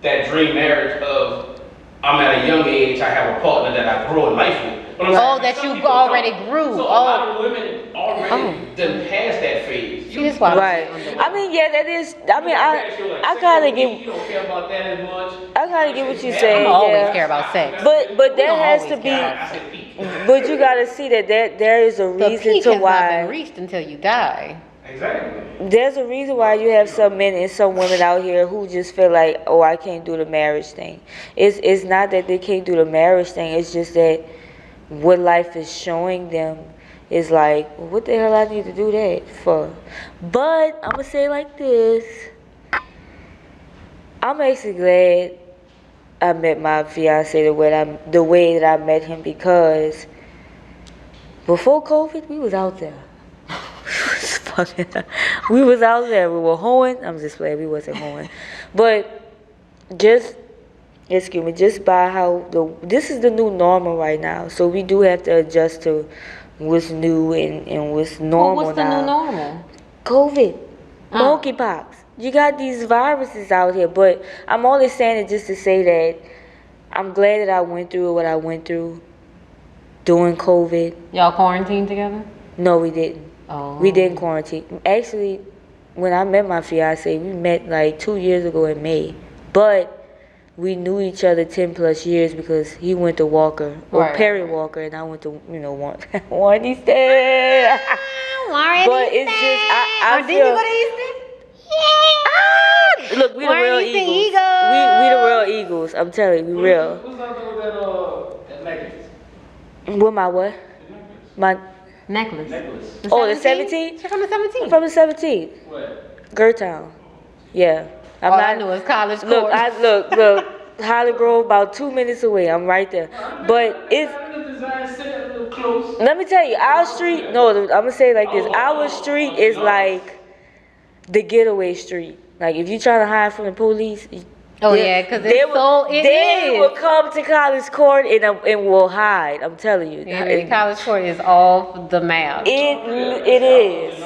that dream marriage of I'm at a young age, I have a partner that I grow in life with.
That you already grew.
So a lot of women already done past that phase.
Right. I mean, yeah, that is. I mean, I kind of get.
You don't care about that as much.
I kind of get what you're saying.
I always care about sex.
But that has to be. But you gotta see that there is a reason to why.
Not been reached until you die.
Exactly.
There's a reason why you have some men and some women out here who just feel like, oh, I can't do the marriage thing. It's not that they can't do the marriage thing. It's just that what life is showing them is like, what the hell I need to do that for? But I'm gonna say it like this. I'm actually glad I met my fiance the way that I met him, because before COVID, we was out there. We was out there. We were hoeing. I'm just glad we wasn't hoeing. But just by how this is the new normal right now. So we do have to adjust to what's new and what's normal now.
What's the new normal?
COVID, monkeypox. You got these viruses out here. But I'm only saying it just to say that I'm glad that I went through what I went through during COVID.
Y'all quarantined together?
No, we didn't.
Oh.
We didn't quarantine. Actually, when I met my fiance, we met like 2 years ago in May. But we knew each other 10 plus years because he went to Walker, or Perry Walker, and I went to, Warren State. But it's just, I
did you go to Easton?
Yeah. Look, we the real Eagles. We the real Eagles. I'm telling you, we real.
Who's out there with that necklace?
With my what? My
necklace.
Oh, the 17th?
You're from the 17th.
I'm from the 17th.
What?
Gertown. Yeah. I'm
All I know is College Court.
Look. Holly Grove, about 2 minutes away. I'm right there. But it's. Let me tell you, our street. No, I'm gonna say it like this. Our street is like the getaway street. Like if you trying to hide from the police.
Oh yeah, because they
will come to College Court and will hide. I'm telling you.
Yeah, College Court is off the map.
It is.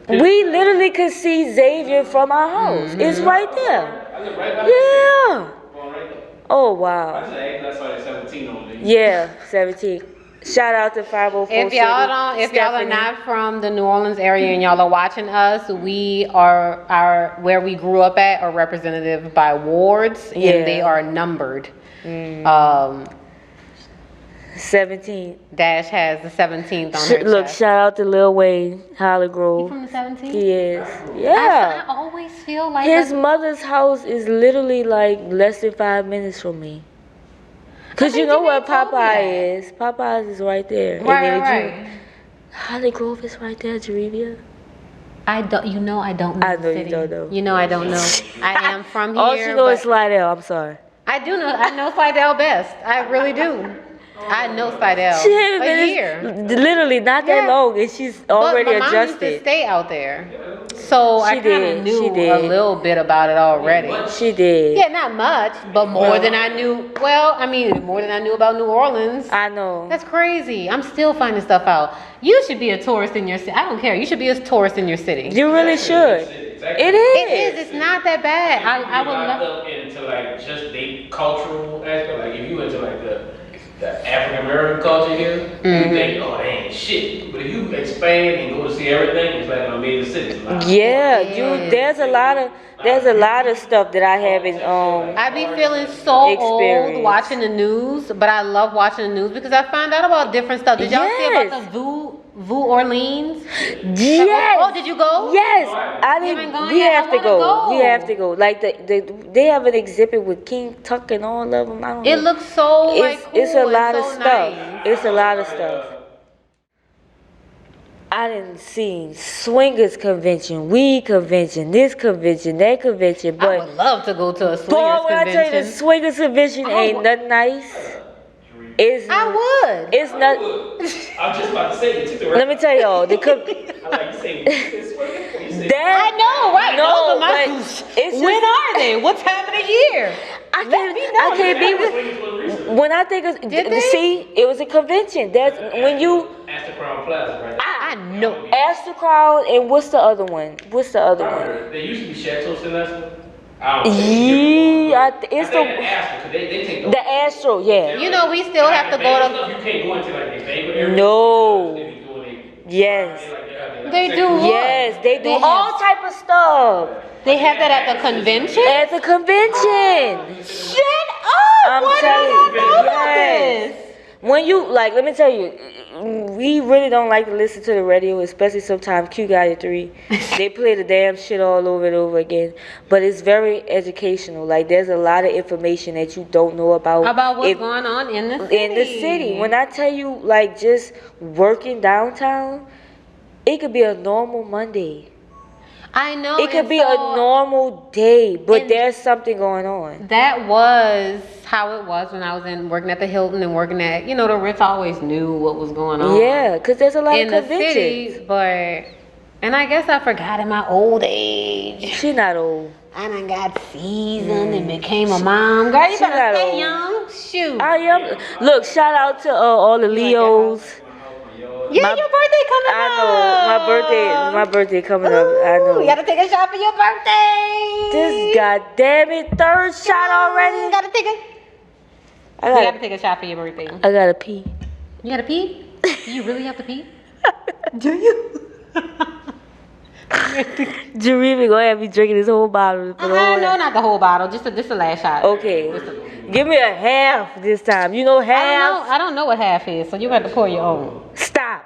We literally could see Xavier from our house. Mm-hmm. It's right there.
I live right by
yeah.
Right there.
Oh wow.
I saw that 17 on there.
Yeah, 17. Shout out to 504
If y'all are not from the New Orleans area and y'all are watching us, we are where we grew up at are representative by wards, and they are numbered.
17.
Dash has the 17th on her
Look,
chest.
shout out to Lil Wayne, Holly Grove.
He from the 17th?
He is. Yeah.
I always feel like
his mother's house is literally like less than 5 minutes from me. Cause you know where Popeye is. Popeye's is right there.
Right.
Holly Grove is right there, Jarevia.
I don't know
I
the
know
city.
you don't know.
You know I don't know. I am from here.
All you know is Slidell. I'm sorry.
I do know. I know Slidell best. I really do. I know Slidell.
She haven't
a
been
year.
Literally not that long, and she's already
but my mom used to
adjusted.
Stay out there, so I kind of knew a little bit about it already.
She did.
Yeah, not much, but more than I knew. Well, I mean, more than I knew about New Orleans.
I know.
That's crazy. I'm still finding stuff out. You should be a tourist in your city. I don't care. You should be a tourist in your city.
You really should. It is.
It's not that bad. I would love
into like just the cultural aspect. Like if you into like the African American culture here, you think, oh, they ain't shit. But if you expand and go to see everything, it's like an amazing city.
Yeah, there's a lot of stuff that I haven't
I be feeling so old watching the news, but I love watching the news because I find out about different stuff. Did y'all see about the Vu Orleans?
Yes.
Oh, did you go?
Yes. I didn't. We have to go. We have to go. Like they have an exhibit with King Tuck and all of them. I don't know.
It looks so cool.
It's a lot of
so
stuff.
Nice.
It's a lot of stuff. I didn't see swingers convention, weed convention, this convention, that convention. But
I would love to go to a swingers
boy, when
convention.
I tell you the swingers convention ain't nothing nice.
I would.
It's not.
I'm just about to say it.
Let me tell y'all the.
I like you say
I know, right?
No,
when are they? What time of the year?
I can't be. When I think of, see, it was a convention. That's when you.
Astor Crown Plaza, right?
I know.
Astor Crown, and what's the other one? There
used to be Chateau Celeste.
Yeah, it's the
Astro, they take
the Astro, yeah.
You know, we still have to go to.
You can't go into like the banquet area.
No. Yes.
They do.
Yes, they do all type of stuff.
They have that at the convention.
At the convention.
Shut up!
I'm telling you. Yes. When you let me tell you, we really don't like to listen to the radio, especially sometimes Q Guy 3. They play the damn shit all over and over again. But it's very educational. Like there's a lot of information that you don't know about
what's going on in the city.
In the city. When I tell you, like just working downtown, it could be a normal Monday.
I know.
It could be a normal day, but there's something going on.
That was how it was when I was working at the Hilton and working at, the Ritz. I always knew what was going on.
Yeah, because there's a lot
in
of conventions.
The city, and I guess I forgot in my old age.
She not old.
I done got seasoned and became a mom. Girl, you better stay
old.
young. Shoot.
I am. Look, shout out to all the Leos.
Yeah, your birthday coming up.
I know. My birthday coming up. I know.
You gotta take a shot for your birthday.
This goddamn it, third shot already.
You gotta take it. You gotta take a shot for your birthday.
I gotta pee.
You gotta pee? Do you really have to pee?
Do you? Jareva gonna have me drinking this whole bottle.
No, not the whole bottle. Just the last shot.
Okay. Give me a half this time. You know half?
I don't know what half is, so you got to pour your own.
Stop.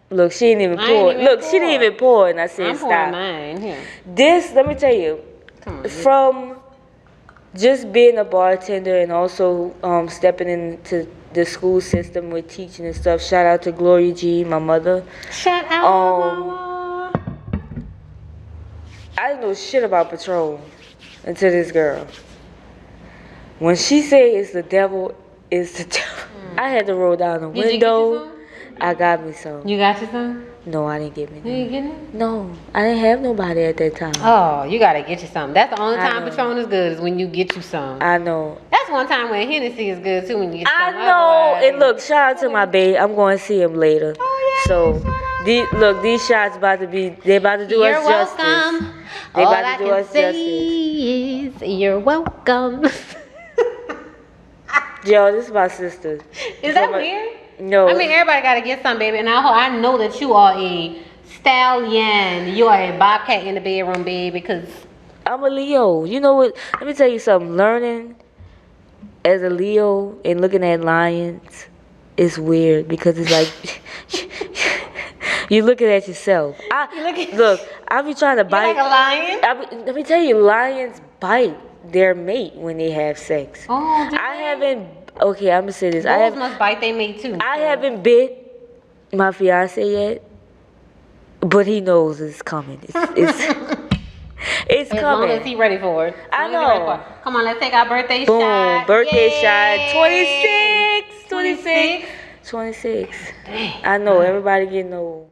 Look, she didn't even pour. Look, she didn't even pour, and I said stop.
I'm pouring mine here.
This, let me tell you, from just being a bartender and also stepping into the school system with teaching and stuff. Shout out to Gloria G, my mother.
Shout out, Mama.
I didn't know shit about Patron until this girl. When she said it's the devil, it's the devil. I had to roll down the window.
Did you get you some?
I got me some.
You got you some?
No, I didn't get me
You
none.
didn't get it?
No, I didn't have nobody at that time.
Oh, you gotta get you some. That's the only
I
time
know.
Patron is good is when you get you some.
I know.
That's one time when Hennessy is good too when you get
I
some.
know.
Otherwise-
And look, shout out to my babe. I'm going to see him later.
Oh, yeah,
So, these shots about to be, they about to do
You're
us justice.
welcome.
They
All
about
I
to do
can
us
say
justice.
is you're welcome.
Yo, this is my sister.
Is that
From a-
weird?
No.
I mean, everybody gotta get some, baby. And I know that you are a stallion. You are a bobcat in the bedroom, baby. Because
I'm a Leo. You know what? Let me tell you something. Learning as a Leo and looking at lions is weird because it's like you're looking at yourself. Look, I be trying to bite.
like a lion.
Let me tell you, lions bite their mate when they have sex.
Oh, do
I
they?
haven't. Okay, I'm gonna say this.
Bulls must bite their mate too.
I haven't bit my fiance yet, but he knows it's coming. It's
As
coming.
long as he ready for it.
I
As long as he ready
know.
for it. Come on, let's take our birthday
Boom,
shot.
birthday
Yay.
shot. 26. I know, everybody getting old.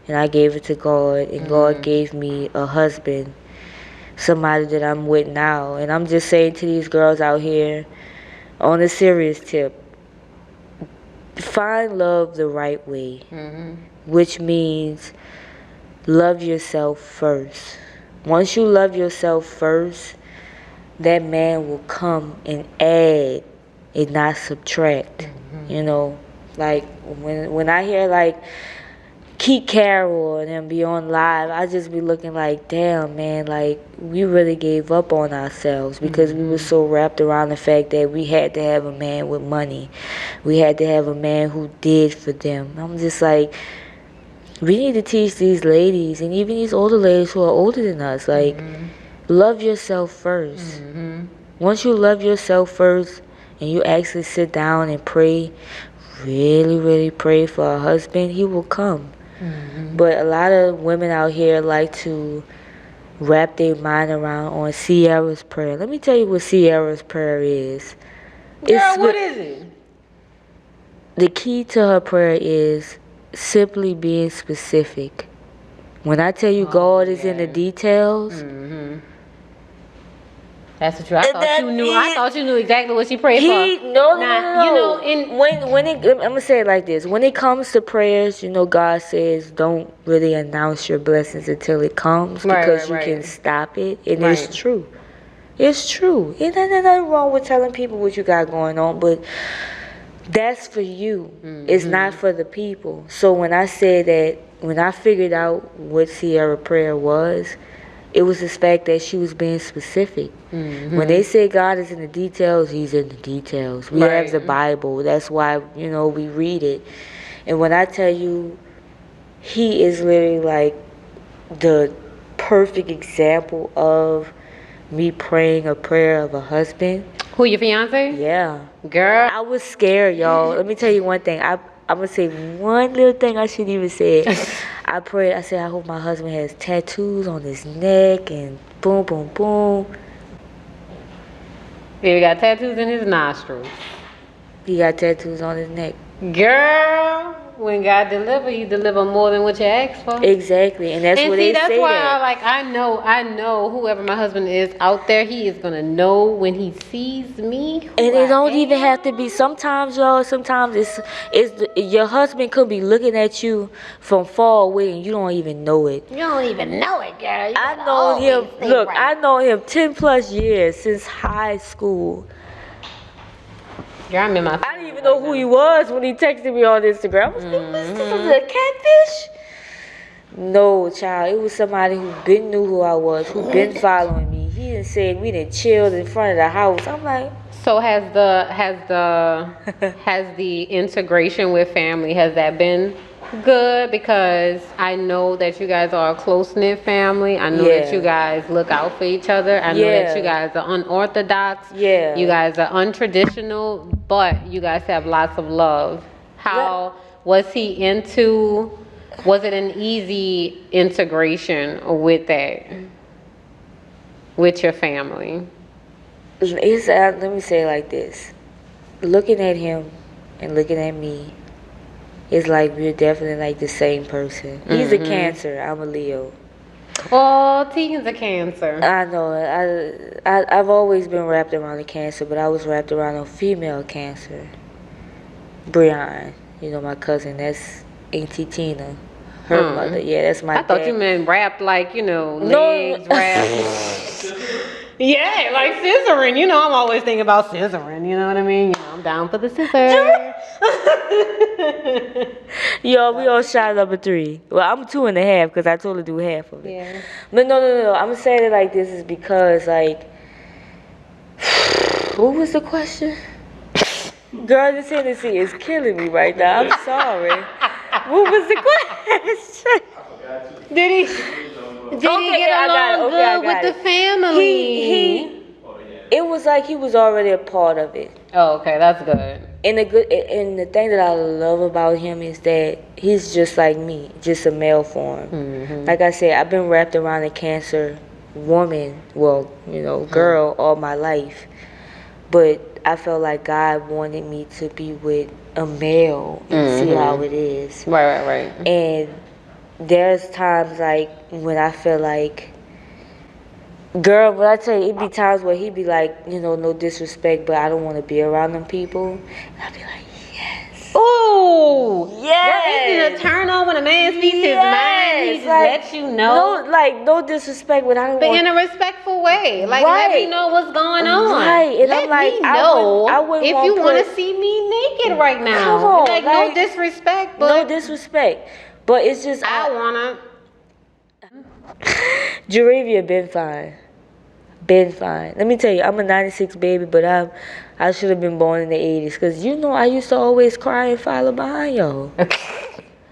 And I gave it to God, and God gave me a husband, somebody that I'm with now. And I'm just saying to these girls out here, on a serious tip, find love the right way, which means love yourself first. Once you love yourself first, that man will come and add and not subtract. You know, like when I hear like Keith Carroll and them be on live, I just be looking like, damn, man, like we really gave up on ourselves because we were so wrapped around the fact that we had to have a man with money. We had to have a man who did for them. I'm just like, we need to teach these ladies and even these older ladies who are older than us, like, love yourself first. Once you love yourself first and you actually sit down and pray, really pray for a husband, he will come. But a lot of women out here like to wrap their mind around on Sierra's prayer. Let me tell you what Sierra's prayer is.
Girl, what is it?
The key to her prayer is simply being specific. When I tell you God is in the details,
That's what you. I thought you knew. I thought you knew exactly what she prayed for.
No.
You know,
when it, I'm gonna say it like this: when it comes to prayers, you know, God says don't really announce your blessings until it comes because you can stop it, and it's true. It's true. Ain't nothing wrong with telling people what you got going on, but that's for you. It's not for the people. So when I said that, when I figured out what Sierra prayer was, it was the fact that she was being specific. When they say God is in the details, he's in the details. We have the Bible. That's why, you know, we read it. And when I tell you, he is literally like the perfect example of me praying a prayer of a husband.
Who, your fiance?
Yeah.
Girl.
I was scared, y'all. Let me tell you one thing. I'm going to say one little thing I shouldn't even say. I prayed. I said, I hope my husband has tattoos on his neck and boom, boom, boom.
He got tattoos in his nostrils.
He got tattoos on his neck.
Girl, when God deliver, he deliver more than what you asked for.
Exactly. And that's
And
what
see,
they
that's
say
why
that.
I know whoever my husband is out there, he is gonna know when he sees me.
And it don't even have to be. Sometimes, y'all. Sometimes your husband could be looking at you from far away, and you don't even know it.
You don't even know it, girl.
I know him. Look, I know him 10+ years since high school.
Girl, I'm in my.
I didn't even know who he was when he texted me on Instagram. I was like, "Was this a catfish?" No, child. It was somebody who been knew who I was, who been following me. He didn't say we done chilled in front of the house. I'm like,
So has the integration with family, has that been good? Because I know that you guys are a close-knit family. I know that you guys look out for each other. I know that you guys are unorthodox.
Yeah.
You guys are untraditional, but you guys have lots of love. How was he into Was it an easy integration with that, with your family?
Let me say it like this. Looking at him and looking at me, it's like we're definitely like the same person. He's a Cancer. I'm a Leo.
Oh, Tegan's a Cancer.
I know. I've always been wrapped around a Cancer, but I was wrapped around a female Cancer. Brian, you know, my cousin. That's Auntie Tina. Her mother. Yeah, that's my
I thought
dad.
you meant wrapped like, you know, legs wrapped. Yeah, like scissoring. You know, I'm always thinking about scissoring. You know what I mean? You know, I'm down for the scissors.
Yo, we all shot number 3. Well, I'm 2.5 because I told her to do half of it.
Yeah.
But no. I'm saying it like this is because, like, what was the question? Girl, this Hennessy is killing me right now. I'm sorry. What was the question?
Did he get along good with the family?
It was like he was already a part of it.
Oh, okay, that's good.
And the thing that I love about him is that he's just like me, just a male form. Like I said, I've been wrapped around a Cancer woman, well, you know, girl all my life. But I felt like God wanted me to be with a male and see how it is.
Right.
And there's times like when I feel like, girl, when I tell you, it'd be times where he'd be like, you know, no disrespect, but I don't want to be around them people. And I'd be like, yes.
Ooh.
Yes.
Isn't it a turn on when a man speaks his mind? He just
like,
lets you know.
No disrespect, but I don't
But
want.
in a respectful way. Like,
Right.
let me know what's going on.
Right. And
let
I'm like,
me know
I wouldn't
if
want
you want
put-
to see me naked right now.
Come on,
like, no disrespect, but
no disrespect. But it's just
I wanna.
Jarevia been fine. Been fine. Let me tell you, I'm a 96 baby, but I should have been born in the 80s. Because, you know, I used to always cry and follow behind y'all.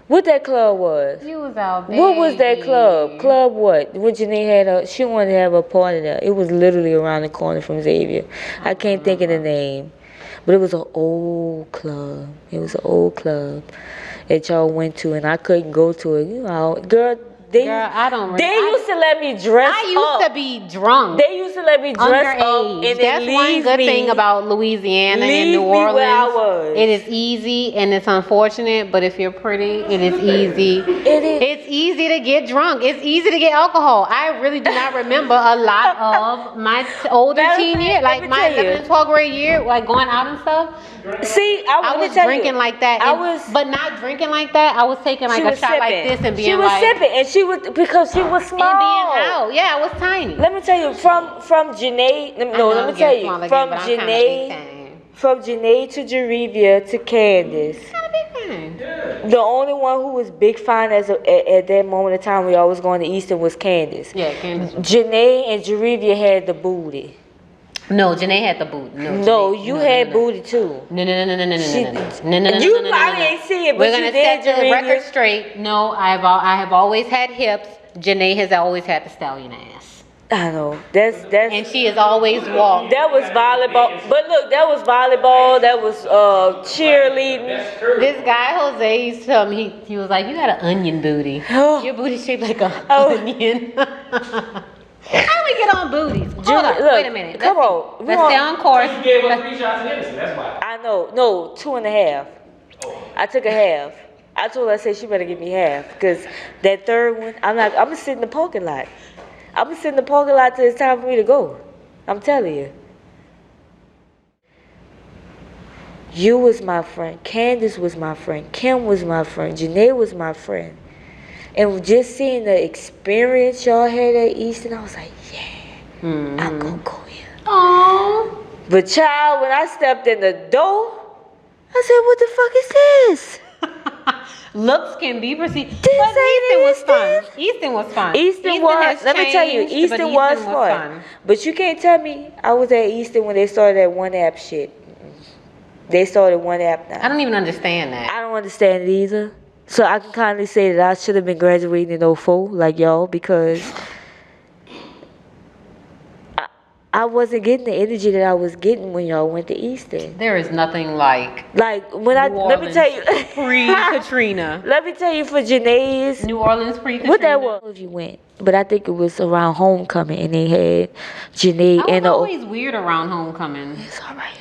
What that club was?
You was out there.
What was that club? Club what? When Janae had she wanted to have a party there. It was literally around the corner from Xavier. I can't think of the name. But it was an old club. It was an old club that y'all went to, and I couldn't go to it. You know, girl,
I don't.
They used to let me dress up.
I used to be drunk.
They used to let me dress up,
Underage.
and
That's one good thing about Louisiana and New Orleans.
Where I was.
It is easy and it's unfortunate, but if you're pretty, it is easy.
It is.
It's easy to get drunk. It's easy to get alcohol. I really do not remember a lot of my older teen year, like my 11th and 12th grade year, like going out and stuff.
See,
I was drinking like that, but not drinking like that. I was taking like a shot like this and being like.
She was sipping, and she was because she was small.
And being out, yeah, I was tiny.
Let me tell you, from Janae. No, let me tell you, from Janae to Jarevia to Candace. The only one who was big fine at that moment of time we always going to Easton was Candace.
Yeah, Candace.
Janae and Jarevia had the booty.
No, Janae had the booty.
No, you had booty too.
No.
You probably ain't see it, but
we're
you
gonna
did,
set the
Jarevia.
record straight. No, I have always had hips. Janae has always had the stallion ass.
I know. That's
and she has always walked.
That was volleyball. But look, that was volleyball. That was cheerleading.
This guy Jose used to tell me he was like, you got an onion booty. Your booty shaped like an onion. How do we get on booties? Hold on,
look,
wait a minute.
Come on.
Let's stay on course.
You gave us 3 shots of Hennessy, that's why.
I know. No, 2.5.
Oh.
I took a half. I told her, I said, she better give me half. Because that third one, I'm going to sit in the parking lot. I'm going to sit in the parking lot till it's time for me to go. I'm telling you. You was my friend. Candace was my friend. Kim was my friend. Janae was my friend. And just seeing the experience y'all had at Easton, I was like, yeah, I'm going to go here.
Aww.
But child, when I stepped in the door, I said, what the fuck is this?
Looks can be perceived.
This
But
ain't
Easton was fun. Easton was fun.
Easton was, let me tell you, Easton was fun. But you can't tell me I was at Easton when they started that one app shit. They started one app now.
I don't even understand that.
I don't understand it either. So I can kindly say that I should have been graduating in 04 like y'all, because I I wasn't getting the energy that I was getting when y'all went to Easton.
There is nothing like
When let me tell you,
pre-Katrina.
let me tell you for Janae's.
New Orleans pre-Katrina.
What that was? If you went, but I think it was around homecoming, and they had Janae
I
and
was always weird around homecoming.
It's all right.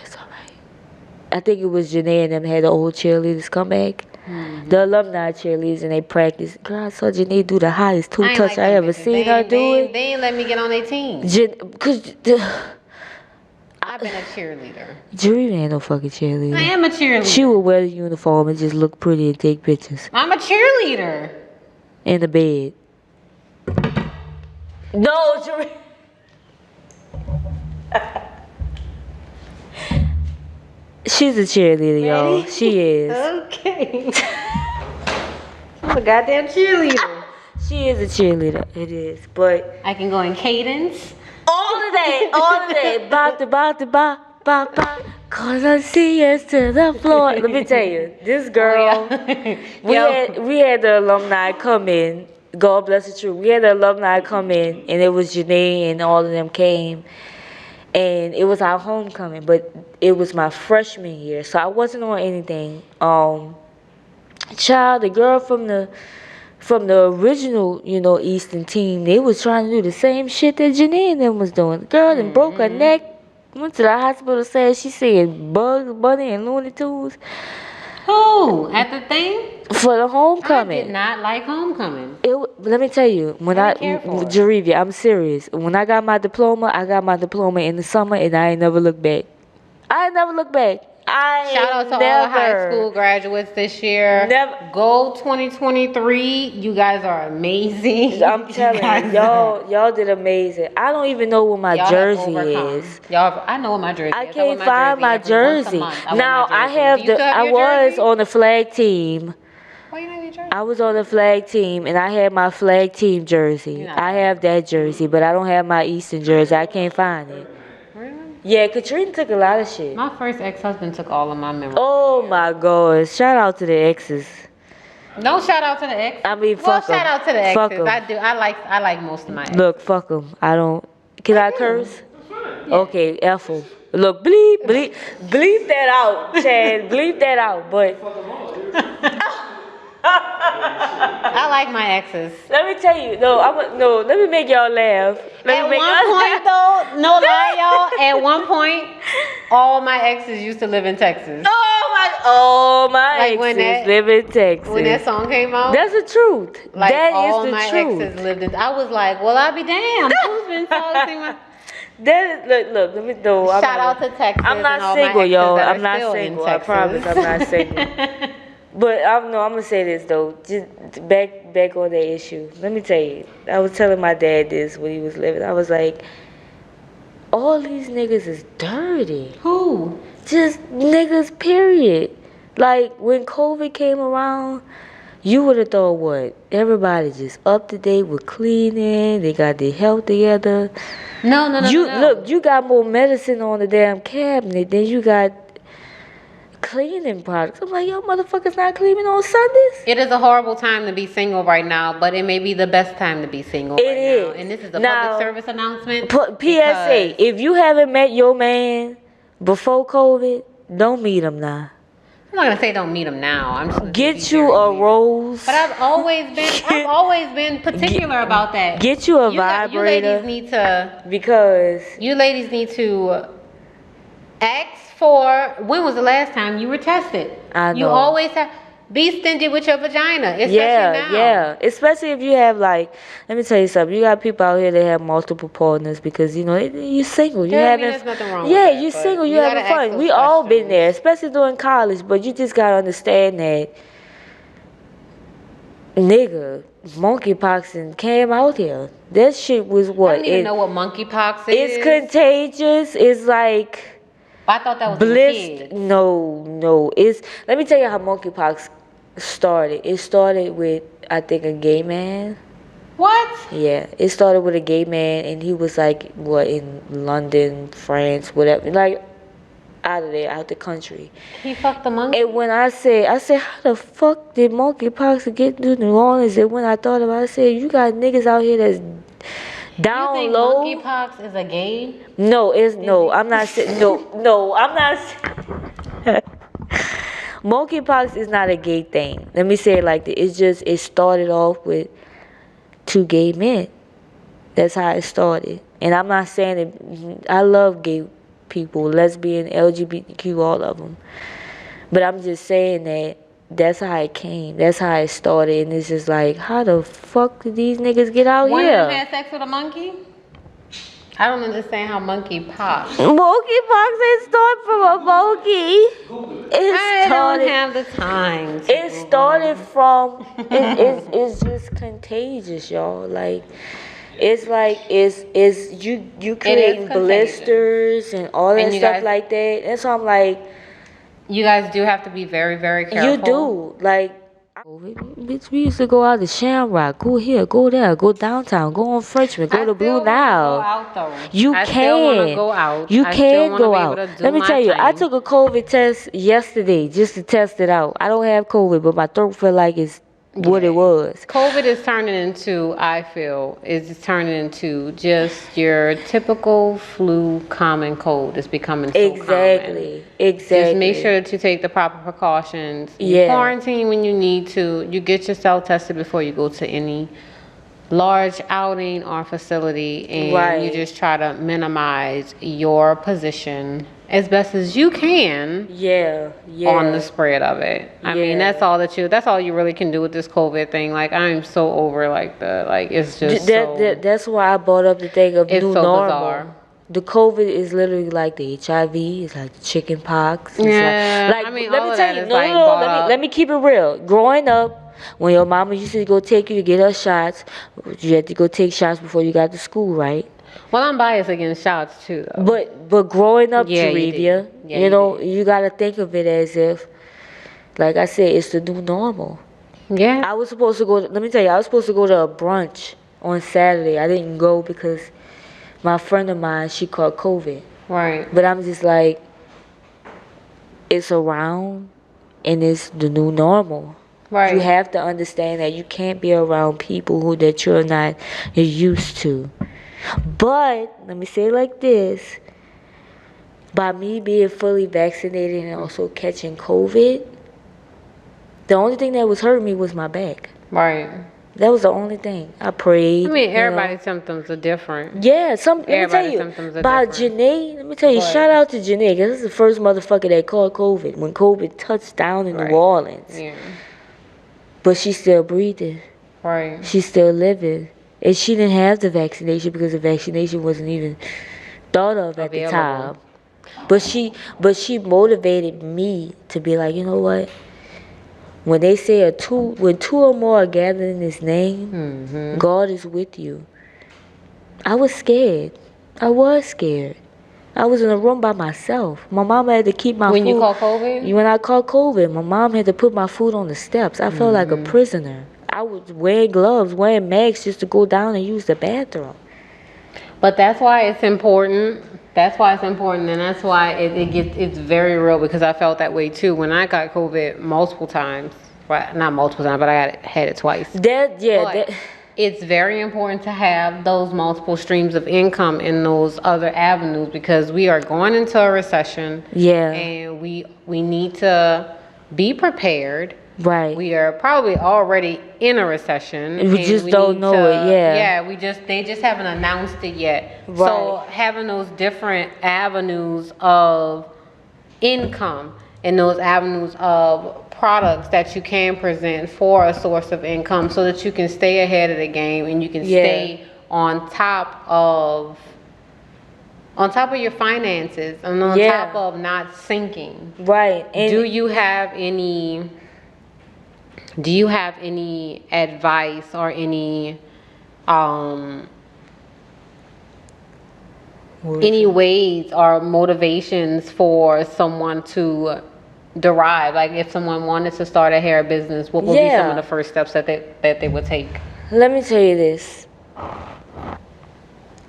I think it was Janae and them had the old cheerleaders come back. Mm-hmm. The alumni cheerleaders, and they practiced. Girl, I saw Janae do the highest two-touch I ever seen her do it.
They ain't let me get on their team. I've been a cheerleader.
Jerry ain't no fucking cheerleader.
I am a cheerleader.
She would wear the uniform and just look pretty and take pictures.
I'm a cheerleader.
In the bed. No, Jerry. She's a cheerleader, y'all. She is.
Okay. I'm a goddamn cheerleader.
She is a cheerleader. It is, but
I can go in cadence.
All of that. Ba. Cause I see us to the floor. Let me tell you, this girl, we had the alumni come in. God bless the truth. We had the alumni come in, and it was Janae and all of them came. And it was our homecoming, but it was my freshman year, so I wasn't on anything. The girl from the original, Eastern team, they was trying to do the same shit that Janae and them was doing. The girl then broke her neck, went to the hospital, said she said Bugs Bunny and Looney Tunes.
Who? At the thing?
For the homecoming.
I did not like homecoming.
Let me tell you, Jarivia, I'm serious. When I got my diploma in the summer, and I ain't never looked back.
Shout out to all the high school graduates this year. Go 2023. You guys are amazing.
I'm telling you, y'all did amazing. I don't even know what my jersey is.
I know what my jersey is.
I can't find my jersey. Now I was on the flag team.
Why you not your jersey?
I was on the flag team, and I had my flag team jersey. I have that jersey, but I don't have my Eastern jersey. I can't find it. Yeah, Katrina took a lot of shit.
My first ex-husband took all of my memories.
Oh my gosh! Shout out to the exes.
No shout out to the exes.
I mean, fuck
shout out to the exes.
Fuck 'em.
I do. I like most of my exes.
Look, fuck them. I don't. Can I curse? Yeah. Okay, F 'em. Look, bleep that out, Chad. Bleep that out. But
I like my exes.
Let me tell you, let me make y'all laugh.
At one point, though, no lie, y'all. At one point, all my exes used to live in Texas.
Oh my exes live in Texas.
When that song came out,
that's the truth.
Like
that
all
is the
my
truth.
exes lived in. I was like, well, I'll be damned. Who's been talking my?
Look, let me know.
Shout out to Texas.
I'm not single, y'all. I'm not single. I promise, I'm not single. But I'm gonna say this though. Just back on that issue. Let me tell you. I was telling my dad this when he was living. I was like, all these niggas is dirty.
Who?
Just niggas, period. Like when COVID came around, you would have thought what? Everybody just up to date with cleaning. They got their health together.
No.
Look, you got more medicine on the damn cabinet than you got cleaning products. I'm like, y'all motherfuckers not cleaning on Sundays?
It is a horrible time to be single right now, but it may be the best time to be single
now.
And this is a public service announcement.
PSA, if you haven't met your man before COVID, don't meet him now.
I'm not gonna say don't meet him now. I'm just
get you a rose.
But I've always been particular about that.
Get you a vibrator.
You ladies need to ask for, when was the last time you were tested?
I know.
You always have. Be stingy with your vagina, especially now.
Yeah. Especially if you have, like, let me tell you something. You got people out here that have multiple partners because, you're single.
There's nothing wrong with that,
you're single. You're having fun. We all been there, especially during college. But you just got to understand that, nigga, monkeypox came out here. That shit was what?
I don't even know what monkeypox is.
It's contagious. It's like...
I thought that was kids.
No. Let me tell you how monkeypox started. It started with, I think, a gay man.
What?
Yeah, it started with a gay man, and he was like, in London, France, whatever, like out of there, out the country.
He fucked the monkey.
And when I said, how the fuck did monkeypox get to New Orleans? And when I thought about it, I said, you got niggas out here Down
you think
low.
monkeypox is a gay?
No, I'm not saying no, I'm not. Monkeypox is not a gay thing. Let me say it like this. It started off with two gay men. That's how it started. And I'm not saying it. I love gay people, lesbian, LGBTQ, all of them. But I'm just saying that that's how it came. That's how it started. And it's just like, how the fuck did these niggas get out
One
here?
of them had sex with a monkey? I don't understand how monkey popped.
Monkeypox didn't start from a monkey.
I don't have the time.
It started from. It's just contagious, y'all. Like, it's you creating blisters and all that stuff like that. And so I'm like,
you guys do have to be very, very careful.
you do. Like, bitch, we used to go out to Shamrock, go here, go there, go downtown, go on Frenchman, go to Blue Nile.
Go out, though.
You
I
can.
still want to go out.
You
I
can
still wanna
go
be
out.
able to do
Let me
my
tell you, I
thing.
took a COVID test yesterday just to test it out. I don't have COVID, but my throat feel like it's what it was.
COVID is turning into, I feel, is turning into just your typical flu common cold. It's becoming so common.
Exactly.
Just make sure that you take the proper precautions. You quarantine when you need to. You get yourself tested before you go to any large outing or facility, and you just try to minimize your position as best as you can on the spread of it. I mean, that's all you really can do with this COVID thing. Like, I'm so over it's just
that's why I brought up the thing of
it's
new
so
normal.
bizarre.
The COVID is literally like the HIV, it's like the chicken pox. It's
I mean, let me tell you,
let me keep it real. Growing up, when your mama used to go take you to get her shots, you had to go take shots before you got to school, right?
Well, I'm biased against shots too, though.
But growing up,
Yeah,
Jarevia, you gotta think of it as if, like I said, it's the new normal.
Yeah.
I was supposed to go. Let me tell you, I was supposed to go to a brunch on Saturday. I didn't go because my friend of mine, she caught COVID.
Right.
But I'm just like, it's around, and it's the new normal.
Right.
You have to understand that you can't be around people that you're not used to. But let me say it like this: by me being fully vaccinated and also catching COVID, the only thing that was hurting me was my back.
Right.
That was the only thing. I prayed.
I mean, everybody's symptoms are different.
Yeah, let me tell you, by Janae, let me tell you, shout out to Janae, because this is the first motherfucker that caught COVID when COVID touched down in New Orleans.
Yeah.
But she's still breathing.
Right.
She's still living. And she didn't have the vaccination because the vaccination wasn't even thought of at the time. But she motivated me to be like, you know what? When they say when two or more are gathered in His name, God is with you. I was scared. I was in a room by myself. My mom had to keep my food.
When you caught COVID?
When I caught COVID, my mom had to put my food on the steps. I felt like a prisoner. I was wearing gloves, wearing masks just to go down and use the bathroom.
But that's why it's important. That's why it's important, and that's why it's very real, because I felt that way too when I got COVID multiple times. Well, not multiple times, but I had it twice. It's very important to have those multiple streams of income in those other avenues, because we are going into a recession.
Yeah.
And we need to be prepared.
Right.
We are probably already in a recession.
We just don't know it. Yeah.
Yeah, they just haven't announced it yet.
Right.
So having those different avenues of income and those avenues of products that you can present for a source of income, so that you can stay ahead of the game and you can stay on top of your finances and on top of not sinking.
Right. And
Do you have any advice or any ways or motivations for someone to derive? Like, if someone wanted to start a hair business, what would be some of the first steps that they would take?
Let me tell you this.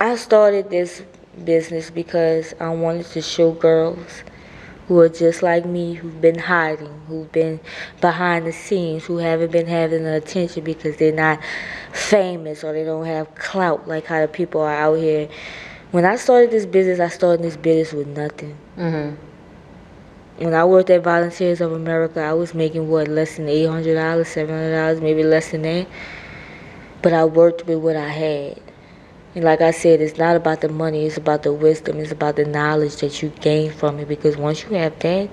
I started this business because I wanted to show girls who are just like me, who've been hiding, who've been behind the scenes, who haven't been having the attention because they're not famous or they don't have clout like how the people are out here. When I started this business with nothing. When I worked at Volunteers of America, I was making less than $800, $700, maybe less than that. But I worked with what I had. And like I said, it's not about the money, it's about the wisdom, it's about the knowledge that you gain from it. Because once you have that,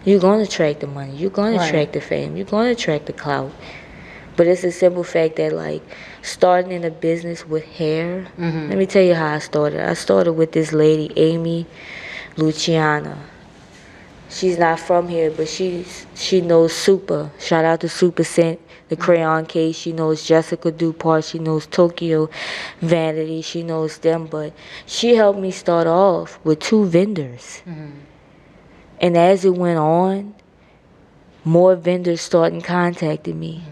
you're going to attract the money, you're going to attract the fame, you're going to attract the clout. But it's a simple fact that, like, starting in a business with hair, let me tell you how I started. I started with this lady, Amy Louisiana. She's not from here, but she knows Super. Shout out to Super Scent, the crayon case. She knows Jessica Dupart. She knows Tokyo Vanity. She knows them. But she helped me start off with 2 vendors. And as it went on, more vendors started contacting me.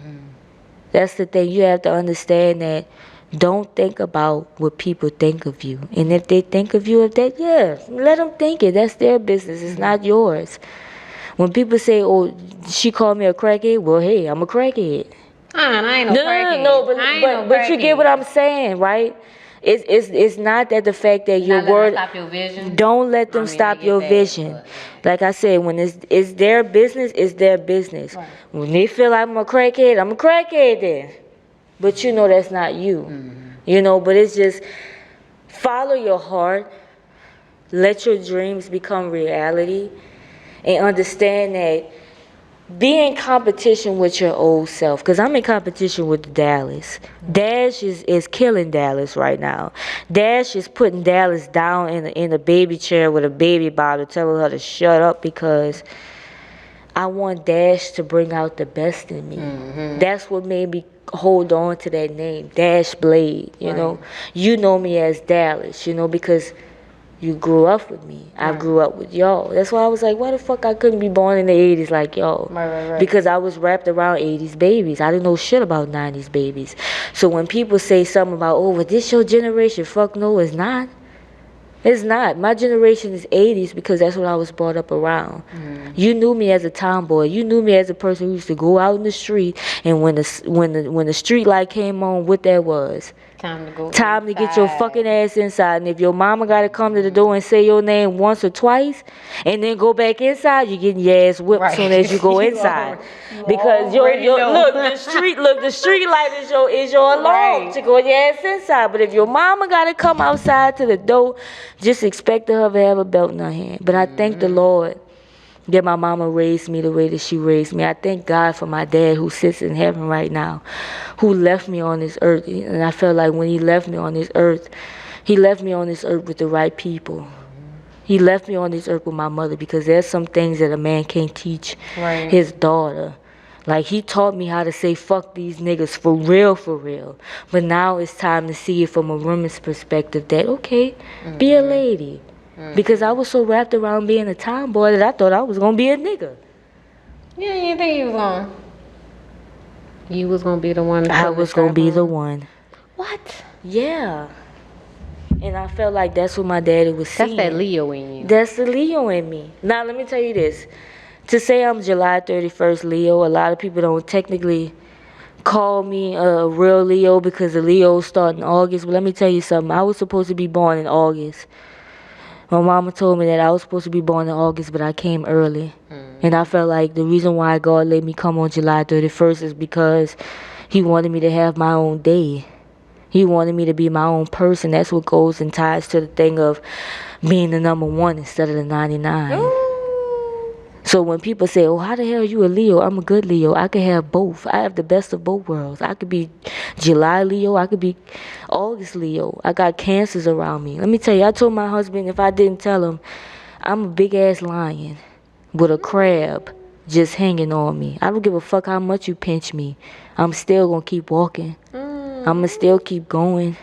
That's the thing. You have to understand that. Don't think about what people think of you. And if they think of you of that, yeah, let them think it. That's their business. It's not yours. When people say, oh, she called me a crackhead, well, hey, I'm a crackhead.
I ain't no crackhead.
No, but you get what I'm saying, right? It's not that the fact that your word.
Stop your vision.
Don't let them stop your vision. Like I said, when it's their business, it's their business. Right. When they feel like I'm a crackhead then. But you know that's not you. You know, but it's just follow your heart. Let your dreams become reality. And understand that be in competition with your old self. Because I'm in competition with Dallas. Dash is killing Dallas right now. Dash is putting Dallas down in a baby chair with a baby bottle, telling her to shut up because I want Dash to bring out the best in me. That's what made me hold on to that name, Dash Blade. You know, you know me as Dallas, you know, because you grew up with me. I grew up with y'all. That's why I was like, why the fuck I couldn't be born in the 80s like y'all? Because I was wrapped around 80s babies. I didn't know shit about 90s babies. So when people say something about, oh, well, this your generation, fuck no, it's not. It's not. My generation is 80s because that's what I was brought up around. You knew me as a tomboy. You knew me as a person who used to go out in the street, and when the street light came on, what that was? Time to get your fucking ass inside. And if your mama gotta come to the door and say your name once or twice, and then go back inside, you're getting your ass whipped as soon as you go inside. Because the street light is your alarm to go your ass inside. But if your mama gotta come outside to the door, just expect her to have a belt in her hand. But I thank the Lord that my mama raised me the way that she raised me. I thank God for my dad who sits in heaven right now, who left me on this earth. And I felt like when he left me on this earth, he left me on this earth with the right people. He left me on this earth with my mother, because there's some things that a man can't teach his daughter. Like, he taught me how to say fuck these niggas for real. But now it's time to see it from a woman's perspective that, okay, be a lady. Because I was so wrapped around being a tomboy that I thought I was going to be a nigga.
Yeah, you didn't think you was going to. You was going to be the one.
I was going to be the one.
What?
Yeah. And I felt like that's what my daddy was seeing.
That's that Leo in you.
That's the Leo in me. Now, let me tell you this. To say I'm July 31st Leo, a lot of people don't technically call me a real Leo because the Leos start in August. But let me tell you something. I was supposed to be born in August. My mama told me that I was supposed to be born in August, but I came early. And I felt like the reason why God let me come on July 31st is because he wanted me to have my own day. He wanted me to be my own person. That's what goes and ties to the thing of being the number 1 instead of the 99. Ooh. So when people say, oh, how the hell are you a Leo? I'm a good Leo. I could have both. I have the best of both worlds. I could be July Leo. I could be August Leo. I got cancers around me. Let me tell you, I told my husband if I didn't tell him, I'm a big-ass lion with a crab just hanging on me. I don't give a fuck how much you pinch me. I'm still going to keep walking. I'm going to still keep going.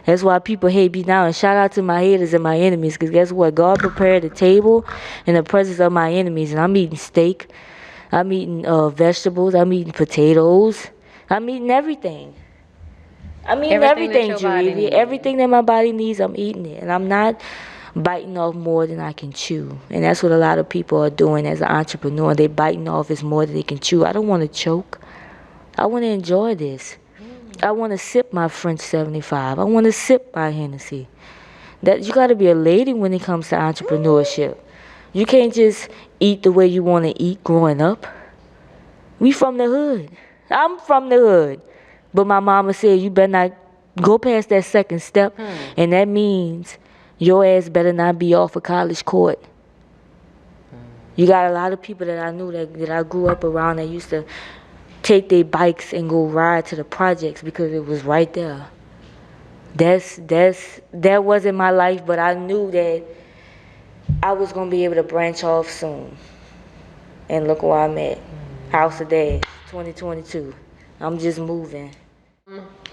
That's why people hate me now. And shout out to my haters and my enemies. Because guess what? God prepared the table in the presence of my enemies. And I'm eating steak. I'm eating vegetables. I'm eating potatoes. I'm eating everything. I'm eating everything, Julie. Everything that my body needs, I'm eating it. And I'm not biting off more than I can chew. And that's what a lot of people are doing as an entrepreneur. They biting off as more than they can chew. I don't want to choke. I want to enjoy this. I want to sip my French 75. I want to sip my Hennessy. That you got to be a lady when it comes to entrepreneurship. You can't just eat the way you want to eat growing up. We from the hood. I'm from the hood. But my mama said you better not go past that second step. And that means your ass better not be off of college court. You got a lot of people that I knew that I grew up around that used to take their bikes and go ride to the projects because it was right there. That wasn't my life, but I knew that I was gonna be able to branch off soon. And look where I'm at. House of Dash, 2022. I'm just moving.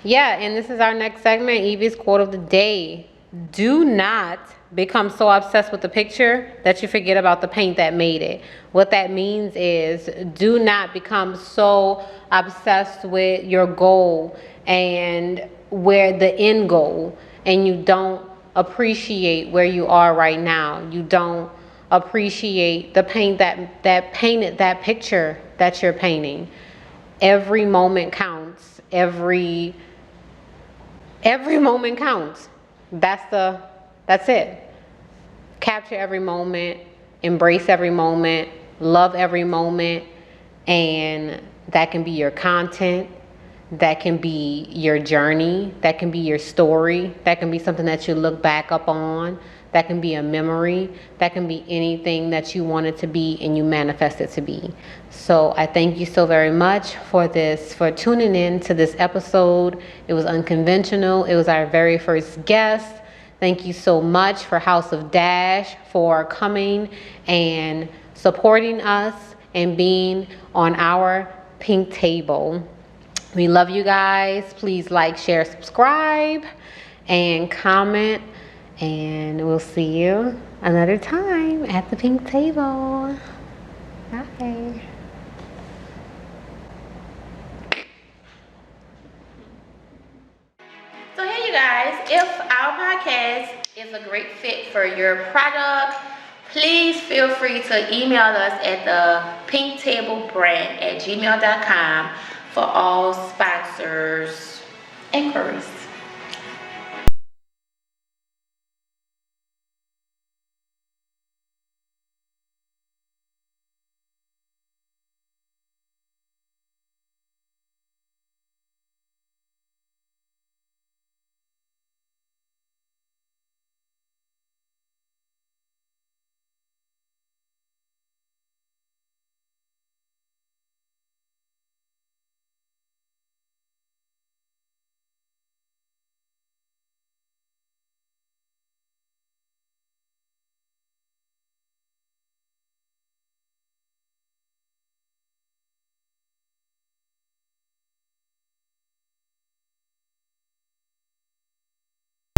Yeah, and this is our next segment, Evie's quote of the day. Do not become so obsessed with the picture that you forget about the paint that made it. What that means is do not become so obsessed with your goal and where the end goal, and you don't appreciate where you are right now. You don't appreciate the paint that painted that picture that you're painting. Every moment counts. Every moment counts. That's it. Capture every moment, embrace every moment, love every moment, and that can be your content, that can be your journey, that can be your story, that can be something that you look back up on, that can be a memory, that can be anything that you want it to be and you manifest it to be. So I thank you so very much for tuning in to this episode. It was unconventional. It was our very first guest. Thank you so much for House of Dash for coming and supporting us and being on our pink table. We love you guys. Please like, share, subscribe, and comment. And we'll see you another time at the pink table. Bye.
So here you guys, if our podcast is a great fit for your product, please feel free to email us at the pinktablebrand@gmail.com for all sponsors inquiries.